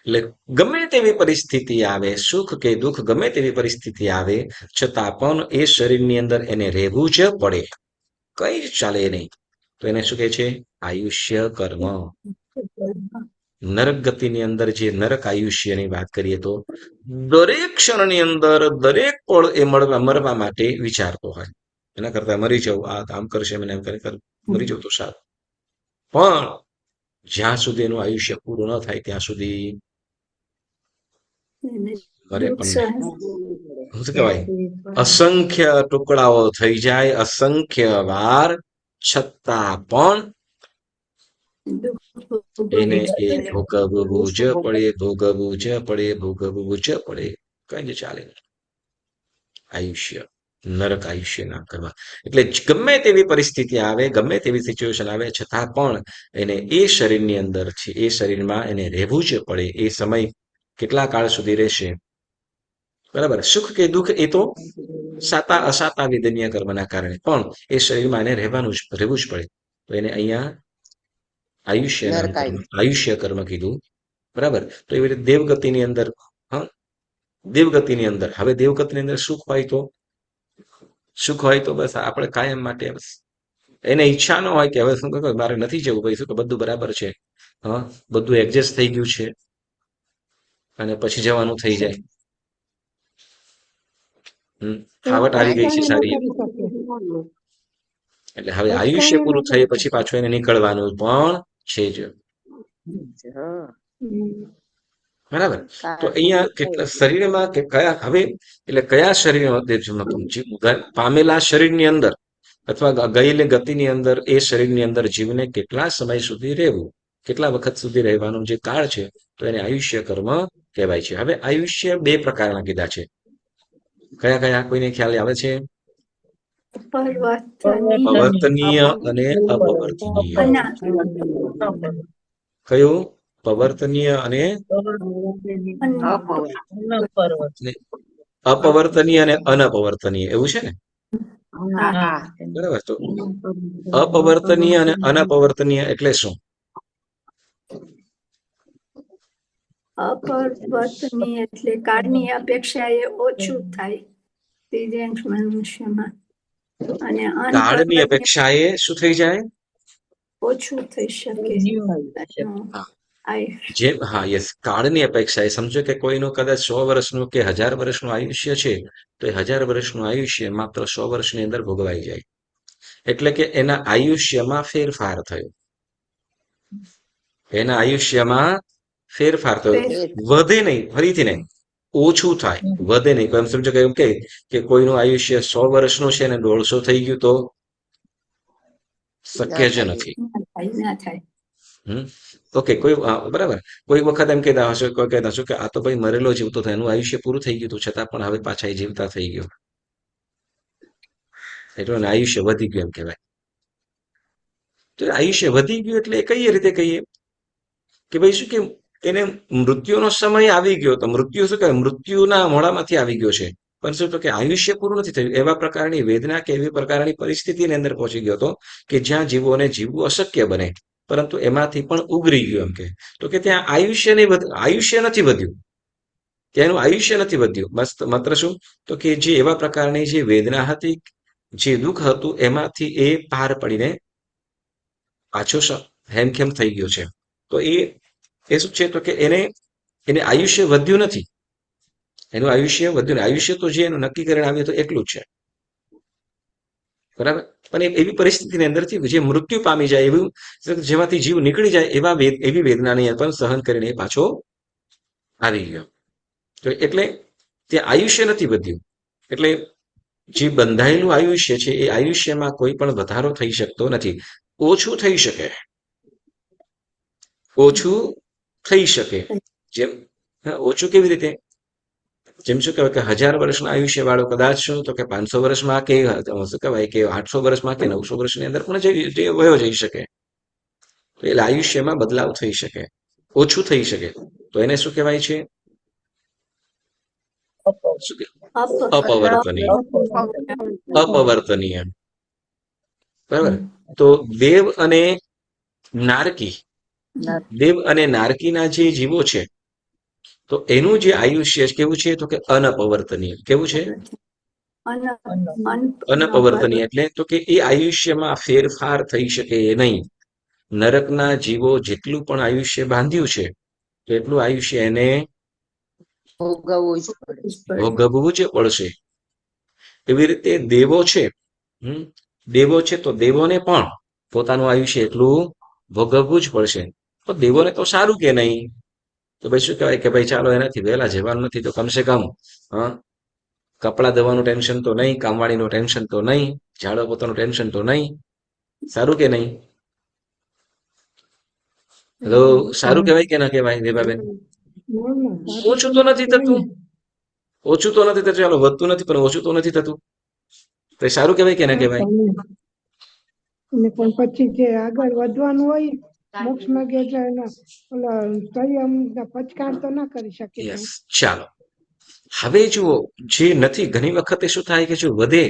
Speaker 1: એટલે ગમે તેવી પરિસ્થિતિ આવે, સુખ કે દુઃખ, ગમે તેવી પરિસ્થિતિ આવે, છતાં પણ એ શરીરની અંદર એને રહેવું જ પડે, કઈ જ ચાલે નહીં. તો એને શું કહે છે? આયુષ્ય કર્મ. નરક ગતિની અંદર જે નરક આયુષ્યની વાત કરીએ તો દરેક ક્ષણની અંદર દરેક પળ એ મરવા માટે વિચારતો હોય, એના કરતા મરી જવું, આ કામ કરશે મને એમ કરે મરી જવું તો સારું. પણ જ્યાં સુધી એનું આયુષ્ય પૂરું ન થાય ત્યાં સુધી મરે પણ શું કહેવાય, અસંખ્ય ટુકડાઓ થઈ જાય, અસંખ્ય વાર, છતાં પણ એને એ ભોગવવું જ પડે, ભોગવવું જ પડે, ભોગવવું જ પડે, કઈ જ ચાલે નહીં. આયુષ્ય નરક આયુષ્ય ના કરવા. એટલે ગમે તેવી પરિસ્થિતિ આવે, ગમે તેવી સિચ્યુએશન આવે, છતાં પણ એને એ શરીરની અંદર છે, એ શરીરમાં એને રહેવું જ પડે. એ સમય કેટલા કાળ સુધી રહેશે, બરાબર, સુખ કે દુઃખ એ તો સાતા અસાતા વિધનીય કર્મના કારણે, પણ એ શરીરમાં એને રહેવું જ પડે. તો એને અહીંયા આયુષ્ય કર્મ કીધું, બરાબર. તો એવી રીતે દેવગતિની અંદર, હા, દેવગતિની અંદર, હવે દેવગતિની અંદર સુખ હોય તો બસ આપણે કાયમ માટે, બસ એને ઈચ્છા ન હોય કે હવે શું કહે મારે નથી જવું, ભાઈ શું કે બધું બરાબર છે, હા, બધું એડજસ્ટ થઈ ગયું છે, અને પછી જવાનું થઈ જાય. ફાવટ આવી ગઈ છે સારી. એટલે હવે આયુષ્ય પૂરું થયે પછી પાછું એને નીકળવાનું પણ છે જ, બરાબર. તો અહીંયા કેટલા શરીરમાં કે કયા, હવે એટલે કયા શરીર પામેલા શરીરની અંદર અથવા ગયેલી ગતિની અંદર એ શરીરની અંદર જીવને કેટલા સમય સુધી રહેવું, કેટલા વખત સુધી રહેવાનું જે કાળ છે, તો એને આયુષ્ય કર્મ કહેવાય છે. હવે આયુષ્ય બે પ્રકારના કીધા છે. કયા કયા કોઈને ખ્યાલ આવે છે? પવર્તનીય અને અપવર્તનીય. કયું? પવર્તનીય અને અપવર્તનીય અને અનપવર્તનીય, એવું છે ને? બરાબર. તો અપવર્તનીય અને અનપવર્તનીય એટલે શું?
Speaker 5: અપરિવર્તનીય એટલે કાળની અપેક્ષાએ ઓછું થાય દિવ્યાંગ મનુષ્યમાં, અને
Speaker 1: કાળની અપેક્ષાએ શું થઈ જાય?
Speaker 5: ઓછું થઈ શકે.
Speaker 1: જેમ, હા, યસ, કાળની અપેક્ષાએ સમજો કે કોઈનું કદાચ 100 વર્ષનું કે 1000 વર્ષનું આયુષ્ય છે, તો એ 1000 વર્ષનું આયુષ્ય માત્ર 100 વર્ષની અંદર ભોગવાઈ જાય. એટલે કે એના આયુષ્યમાં ફેરફાર થયો, એના આયુષ્યમાં ફેરફાર થયો, વધે નહીં, ફરીથી નહીં, ઓછું થાય, વધે નહીં. એમ સમજો કે એમ કે કોઈનું આયુષ્ય 100 વર્ષનું છે ને 150 થઈ ગયું તો શક્ય જ નથી. ઓકે, કોઈ બરાબર, કોઈ વખત એમ કહેતા હશો, કોઈ કહેતા હશો કે આ તો ભાઈ મરેલો જીવતો થાય, એનું આયુષ્ય પૂરું થઈ ગયું, છતાં પણ હવે પાછા એ જીવતા થઈ ગયો, એટલે આયુષ્ય વધી ગયું એમ કહેવાય. તો આયુષ્ય વધી ગયું એટલે કઈ રીતે કહીએ કે ભાઈ શું કે એને મૃત્યુનો સમય આવી ગયો, તો મૃત્યુ શું કહેવાય, મૃત્યુના મોડામાંથી આવી ગયો છે, પણ શું તો કે આયુષ્ય પૂરું નથી થયું. એવા પ્રકારની વેદના કે એવી પ્રકારની પરિસ્થિતિની અંદર પહોંચી ગયો હતો કે જ્યાં જીવોને જીવવું અશક્ય બને, પરંતુ એમાંથી પણ ઉગરી ગયું. એમ કે તો કે ત્યાં આયુષ્ય નથી વધ્યું, ત્યાંનું આયુષ્ય નથી વધ્યું, બસ માત્ર શું તો કે જે એવા પ્રકારની જે વેદના હતી, જે દુઃખ હતું, એમાંથી એ પાર પડીને પાછો હેમખેમ થઈ ગયો છે. તો એ શું છે તો કે એને આયુષ્ય વધ્યું નથી, એનું આયુષ્ય વધ્યું નહીં. આયુષ્ય તો જે એનું નક્કી કરીને આવ્યું તો એટલું જ છે, બરાબર. પણ એવી પરિસ્થિતિની અંદરથી જે મૃત્યુ પામી જાય, એવું જેમાંથી જીવ નીકળી જાય, એવી વેદનાને પણ સહન કરીને પાછો આવી ગયો. તો એટલે ત્યાં આયુષ્ય નથી વધ્યું. એટલે જે બંધાયેલું આયુષ્ય છે એ આયુષ્યમાં કોઈ પણ વધારો થઈ શકતો નથી. ઓછું થઈ શકે, ઓછું થઈ શકે. જેમ ઓછું કેવી રીતે? જેમ શું કહેવાય કે 1000 વર્ષના આયુષ્ય વાળો કદાચ શું તો કે 500 વર્ષમાં કે શું કહેવાય કે 800 વર્ષમાં કે 900 વર્ષની અંદર પણ વયો જઈ શકે. તો એટલે આયુષ્યમાં બદલાવ થઈ શકે, ઓછું થઈ શકે. તો એને શું કહેવાય છે? શું અપવર્તનીય. અપવર્તનીય. બરાબર. તો દેવ અને નારકી, દેવ અને નારકીના જે જીવો છે તો એનું જે આયુષ્ય કેવું છે તો કે અનપવર્તનીય. કેવું છે? અનપવર્તનીય એટલે તો કે એ આયુષ્યમાં ફેરફાર થઈ શકે નહીં. નરકના જીવો જેટલું પણ આયુષ્ય બાંધ્યું છે તો એટલું આયુષ્ય એને
Speaker 4: ભોગવવું જ પડે.
Speaker 1: ભોગવવું જ પડશે. એવી રીતે દેવો છે, દેવો છે તો દેવોને પણ પોતાનું આયુષ્ય એટલું ભોગવવું જ પડશે. તો દેવોને તો સારું કે નહીં? તો ભાઈ શું કહેવાય કે ભાઈ ચાલો એનાથી વહેલા જવાનું નથી તો કમસે કમ કપડાં ધોવાનું ટેન્શન તો નહીં, કામવાળીનું ટેન્શન તો નહીં, ઝાડો પોતાનું ટેન્શન તો નહીં. સારું કે નહીં? તો સારું કહેવાય કે ના કહેવાય દેવાબેન? ઓછું તો નથી થતું, ઓછું તો નથી થતું. ચાલો વધતું નથી પણ ઓછું તો નથી થતું. તો એ સારું કહેવાય કે ના કહેવાય?
Speaker 2: અને પણ પછી જે આગળ વધવાનું હોય મોક્ષ માર્ગે એટલે એના ઓલા સંયમ પચકાર તો ના કરી શકે.
Speaker 1: યસ. ચાલો હવે જુઓ, જે નથી ઘણી વખતે શું થાય કે જો વધે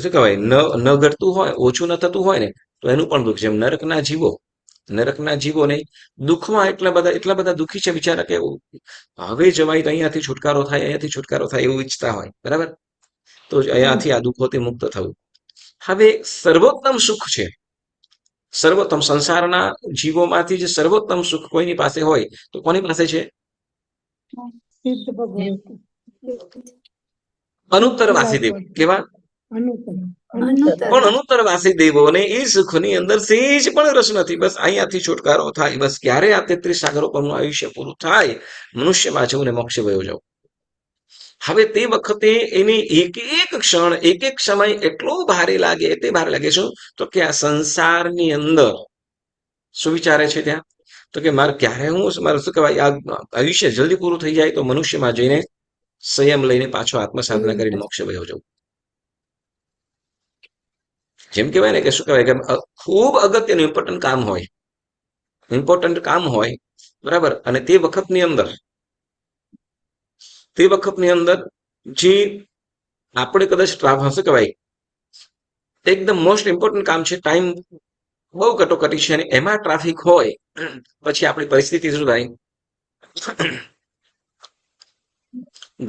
Speaker 1: શું કહેવાય ન ઘટતું હોય, ઓછું ન થતું હોય ને તો એનું પણ દુઃખ. જેમ નરકના જીવોને દુઃખમાં એટલા બધા દુઃખી છે બિચારા કે હવે જવાય તો અહીંયાથી છુટકારો થાય એવું ઈચ્છતા હોય. બરાબર. તો અહીંયાથી આ દુઃખોથી મુક્ત થવું. હવે સર્વોત્તમ સુખ છે, સર્વોત્તમ સંસારના જીવોમાંથી જે સર્વોત્તમ સુખ કોઈની પાસે હોય તો કોની પાસે છે?
Speaker 2: સિદ્ધ ભગવાન
Speaker 1: અનુત્તર વાસુદેવ. કેવા? પણ અનુત્તર વાસુદેવોને એ સુખની અંદર સેજ પણ રસ નથી. બસ અહીંયાથી છુટકારો થાય, બસ ક્યારે આ 33 સાગરો પરનું આયુષ્ય પૂરું થાય, મનુષ્યમાં જવું ને મોક્ષે વયો જવું. હવે તે વખતે એની એક એક ક્ષણ, એક એક સમય એટલો ભારે લાગે, તે ભારે લાગે. શું તો કે આ સંસારની અંદર શું વિચારે છે ત્યાં તો કે મારે ક્યારે મારે શું કહેવાય આ આયુષ્ય જલ્દી પૂરું થઈ જાય તો મનુષ્યમાં જઈને સંયમ લઈને પાછો આત્મસાધના કરીને મોક્ષે વયો જવું. જેમ કહેવાય ને કે શું કહેવાય કે ખૂબ અગત્યનું ઇમ્પોર્ટન્ટ કામ હોય બરાબર. અને તે વખતની અંદર જે આપણે કદાચ શું કહેવાય એકદમ મોસ્ટ ઇમ્પોર્ટન્ટ કામ છે, ટાઈમ બહુ કટોકટી છે અને એમાં ટ્રાફિક હોય પછી આપણી પરિસ્થિતિ શું થાય?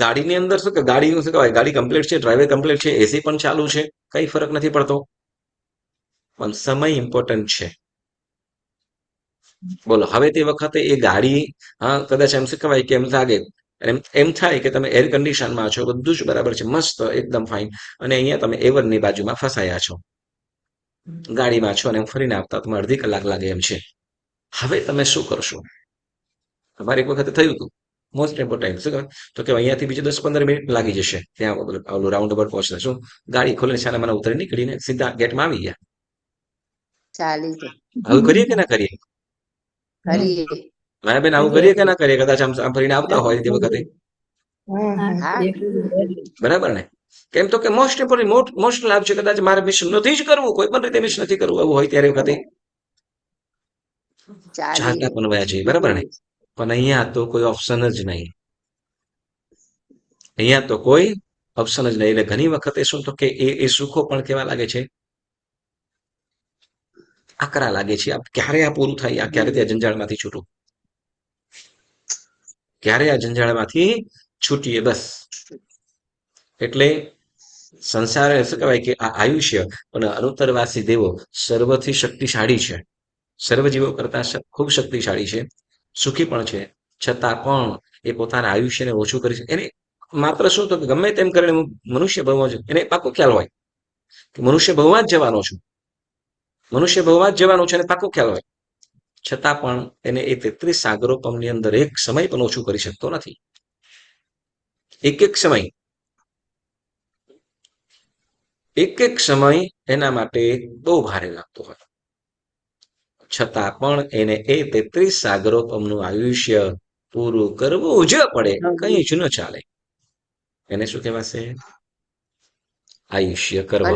Speaker 1: ગાડીની અંદર શું કે ગાડીનું શું કહેવાય ગાડી કમ્પ્લીટ છે, ડ્રાઈવર કમ્પ્લીટ છે, એસી પણ ચાલુ છે, કઈ ફરક નથી પડતો. પણ સમય ઇમ્પોર્ટન્ટ છે. બોલો હવે તે વખતે એ ગાડી કદાચ એમ શું કહેવાય કે એમ થાય કે તમે એર કન્ડિશનમાં છો, બધું જ બરાબર છે, મસ્ત એકદમ ફાઇન, અને અહીંયા તમે એવરની બાજુમાં ફસાયા છો, ગાડીમાં છો અને ફરીને આવતા તમે અડધી કલાક લાગે એમ છે. હવે તમે શું કરશો? તમારે એક વખતે થયું હતું મોસ્ટ ઇમ્પોર્ટન્ટ શું કહેવાય તો કે અહીંયાથી બીજું 10-15 મિનિટ લાગી જશે ત્યાં ઓલું રાઉન્ડ અબાઉટ પહોંચશે. શું ગાડી ખોલીને છાના માના ઉતરી નીકળીને સીધા ગેટમાં આવી ગયા.
Speaker 4: ચાલી જાય.
Speaker 1: આવું કરીએ કે ના કરીએ?
Speaker 4: કરીએ.
Speaker 1: બેન આવું કરીએ કે ના કરીએ? કદાચ આમ ફરીને આવતા હોય તે વખતે. બરાબર ને? કેમ તો કે મોસ્ટ લાભ છે. કદાચ મારે મિસ નથી જ કરવું, કોઈ પણ રીતે મિસ નથી કરવું એવું હોય ત્યારે વખતે ચાલતા પણ વયા જઈએ. બરાબર ને? પણ અહીંયા તો કોઈ ઓપ્શન જ નહીં. એટલે ઘણી વખતે શું તો કે એ સુખો પણ કેવા લાગે છે? આકરા લાગે છે. ક્યારે આ પૂરું થાય, ક્યારે તે જંજાળમાંથી છૂટું, ક્યારે આ જંજાળમાંથી છૂટીએ બસ. એટલે સંસાર શું કહેવાય કે આ આયુષ્ય અને અનુત્તરવાસી દેવો સર્વથી શક્તિશાળી છે, સર્વ જીવો કરતા ખૂબ શક્તિશાળી છે, સુખી પણ છે. છતાં પણ એ પોતાના આયુષ્યને ઓછું કરી શકે. એને માત્ર શું તો કે ગમે તેમ કરીને મનુષ્ય ભવમાં એને પાકો ખ્યાલ હોય કે મનુષ્ય ભવમાં જ જવાનો છું, અને પાકો ખ્યાલ હોય, છતાં પણ એને એ 33 સાગરોપમની અંદર એક સમય પણ ઓછું કરી શકતો નથી. એક સમય એક એક સમય એના માટે બહુ ભારે લાગતો હોય, છતાં પણ એને એ 33 સાગરોપમનું આયુષ્ય પૂરું કરવું જ પડે, કઈ જ ન ચાલે. એને શું કહેવાશે? આયુષ્ય કર્મ.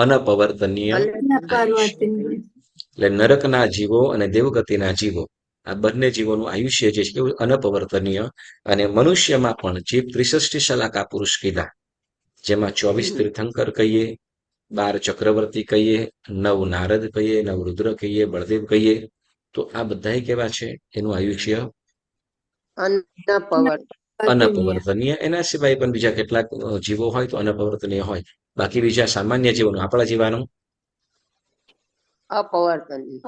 Speaker 1: અનપવર્તનીય આયુષ્ય.
Speaker 5: પાર્વતીની
Speaker 1: એટલે નરકના જીવો અને દેવગતિના જીવો, આ બંને જીવોનું આયુષ્ય જે છે એવું અનપવર્તનીય. અને મનુષ્યમાં પણ જે 63 શલાકા પુરુષ કીધા, જેમાં 24 તીર્થંકર કહીએ, 12 ચક્રવર્તી કહીએ, 9 નારદ કહીએ, 9 રુદ્ર કહીએ, બળદેવ કહીએ, તો આ બધા કેવા છે? એનું આયુષ્ય અનપવર્તનીય. એના સિવાય પણ બીજા કેટલાક જીવો હોય તો અનપવર્તનીય હોય. બાકી બીજા સામાન્ય જીવોનું, આપણા જીવાનું
Speaker 4: અપવર્તનીય.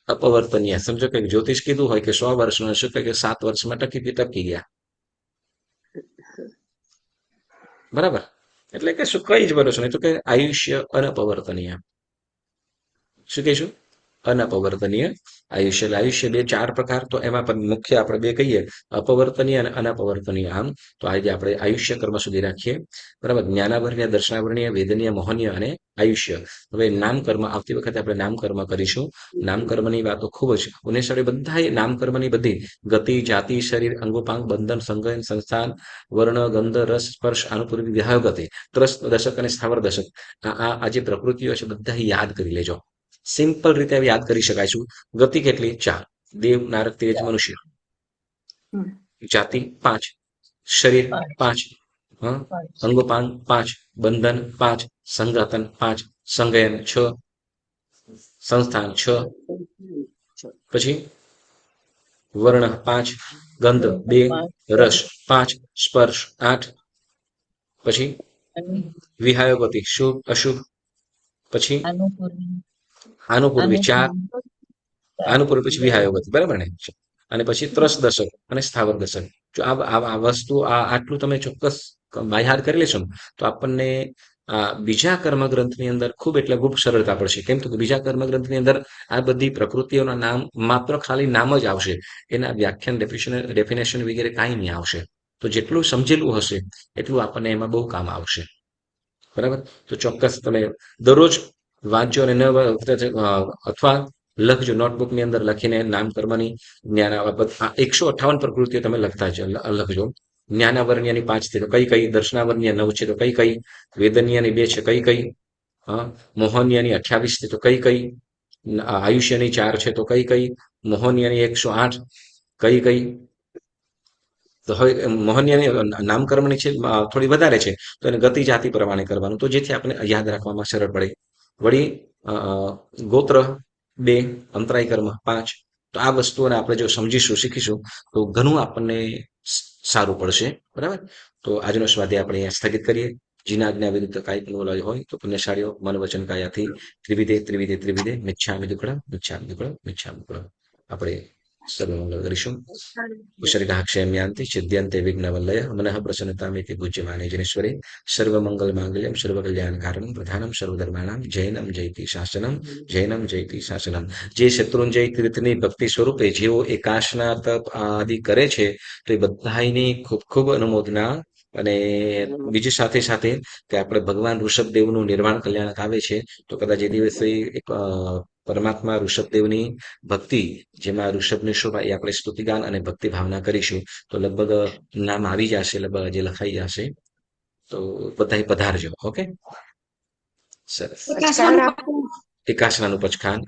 Speaker 1: અપવર્તનીય. સમજો કે જ્યોતિષ કીધું હોય કે 100 વર્ષનો, શું કહે કે 7 વર્ષમાં ટકી ગયા. બરાબર. એટલે કે શું, કઈ જ ભરોસો નહીં. તો કે આયુષ્ય અનપવર્તનીય. શું કહીશું? અનપવર્તનીય આયુષ્ય. એટલે આયુષ્ય 4 પ્રકાર, તો એમાં પણ મુખ્ય આપણે 2 કહીએ, અપવર્તનીય અને અનપવર્તનીય. આમ તો આજે આપણે આયુષ્ય કર્મ સુધી રાખીએ. બરાબર. જ્ઞાનાવર્ણ્ય, દર્શનાવર્ણ્ય, વેદનીય, મોહનીય અને આયુષ્ય. હવે નામકર્મ, આવતી વખતે આપણે નામકર્મ કરીશું. નામકર્મની વાતો ખૂબ જ ઉનેસાડી. બધા નામકર્મની બધી ગતિ, જાતિ, શરીર, અંગોપાંગ, બંધન, સંગયન, સંસ્થાન, વર્ણ, ગંધ, રસ, સ્પર્શ, અનુપૂર્વી, વિહાય ગતિ, ત્રસ દશક અને સ્થાવર દશક, આ જે પ્રકૃતિઓ છે બધા યાદ કરી લેજો. સિમ્પલ રીતે યાદ કરી શકાય. શું? ગતિ કેટલી? 4. દેવ, નારદ, તેજ, મનુષ્ય. જાતિ 5, શરીર 5, અંગોપાંગ 5, બંધન 5, સંઘાતન 5, સંગયન 6, સંસ્થાન 6, પછી વર્ણ 5, ગંધ 2, રસ 5, સ્પર્શ 8, પછી વિહાય ગતિ, શુભ અશુભ, પછી આનુપૂર્વી 4, આનુપૂર્વી પછી વિહાય ગતિ. બરાબર ને? અને પછી ત્રસ દશક અને સ્થાવર દશક. જો આ વસ્તુ આટલું તમે ચોક્કસ બાયહાર કરી લેશો ને, તો આપણને બીજા કર્મગ્રંથની અંદર ખૂબ એટલે ખૂબ સરળતા પડશે. કેમ તો બીજા કર્મગ્રંથની અંદર આ બધી પ્રકૃતિઓના નામ માત્ર ખાલી નામ જ આવશે, એના વ્યાખ્યાન, ડેફિનેશન વગેરે કાંઈ નહીં આવશે. તો જેટલું સમજેલું હશે એટલું આપણને એમાં બહુ કામ આવશે. બરાબર. તો ચોક્કસ તમે દરરોજ વાંચજો અને અથવા લખજો, નોટબુકની અંદર લખીને નામકર્મની જ્ઞાન 158 પ્રકૃતિઓ તમે લખજો. જ્ઞાનાવર્ણ્યની 5 છે તો કઈ કઈ, દર્શનાવર્ણ્ય 9 છે તો કઈ કઈ, વેદનીયની 2 છે કઈ કઈ, મોહનીયની 28 છે તો કઈ કઈ, આયુષ્યની 4 છે તો કઈ કઈ, મોહનીયની 108 કઈ કઈ. તો હવે મોહનીયની નામકર્મની છે થોડી વધારે છે, તો એને ગતિ જાતિ પ્રમાણે કરવાનું, તો જેથી આપણે યાદ રાખવામાં સરળ પડે. વળી ગોત્ર 2, અંતરાય કર્મ 5. તો આ વસ્તુઓને આપણે જો સમજીશું, શીખીશું, તો ઘણું આપણને સારું પડશે. બરાબર. તો આજનો સ્વાધ્યાય આપણે અહીંયા સ્થગિત કરીએ. જીના આજ્ઞા વિરુદ્ધ કાંઈ પણ બોલાયું હોય તો પુણ્યશાળીઓ મન વચન કાયાથી ત્રિવિધે મિચ્છામિ દુક્કડમ મિચ્છામિ દુક્કડમ મિચ્છામિ દુક્કડમ આપણે સર્વમંગલ કરીશું. કુશલિકાઃ ક્ષેમ્યાન્તિ છિદ્યન્તે વિઘ્નવલ્લય મનઃ પ્રસન્નતામિતિ પૂજ્યમાને જનેશ્વરે સર્વમંગલ માંગલ્યમ સર્વકલ્યાણકારણમ પ્રધાનમ સર્વધર્માણામ જૈનમ જયતિ શાસનમ જૈનમ જયતિ શાસનમ. જે શત્રુંજય તીર્થની ભક્તિ સ્વરૂપે જેઓ એકાશના તપ આદિ કરે છે, તો એ બધાની ખૂબ ખૂબ અનુમોદના. અને બીજી સાથે સાથે કે આપણે ભગવાન ઋષભદેવનું નિર્વાણ કલ્યાણક આવે છે, તો કદાચ એ દિવસે એક પરમાત્મા ઋષભદેવની ભક્તિ, જેમાં ઋષભની શોભા, એ આપણે સ્તુતિગાન અને ભક્તિ ભાવના કરીશું. તો લગભગ નામ આવી જશે, લગભગ આજે લખાઈ જશે. તો બધા પધારજો. ઓકે, સરસ. એકાશનાનું પચખાન.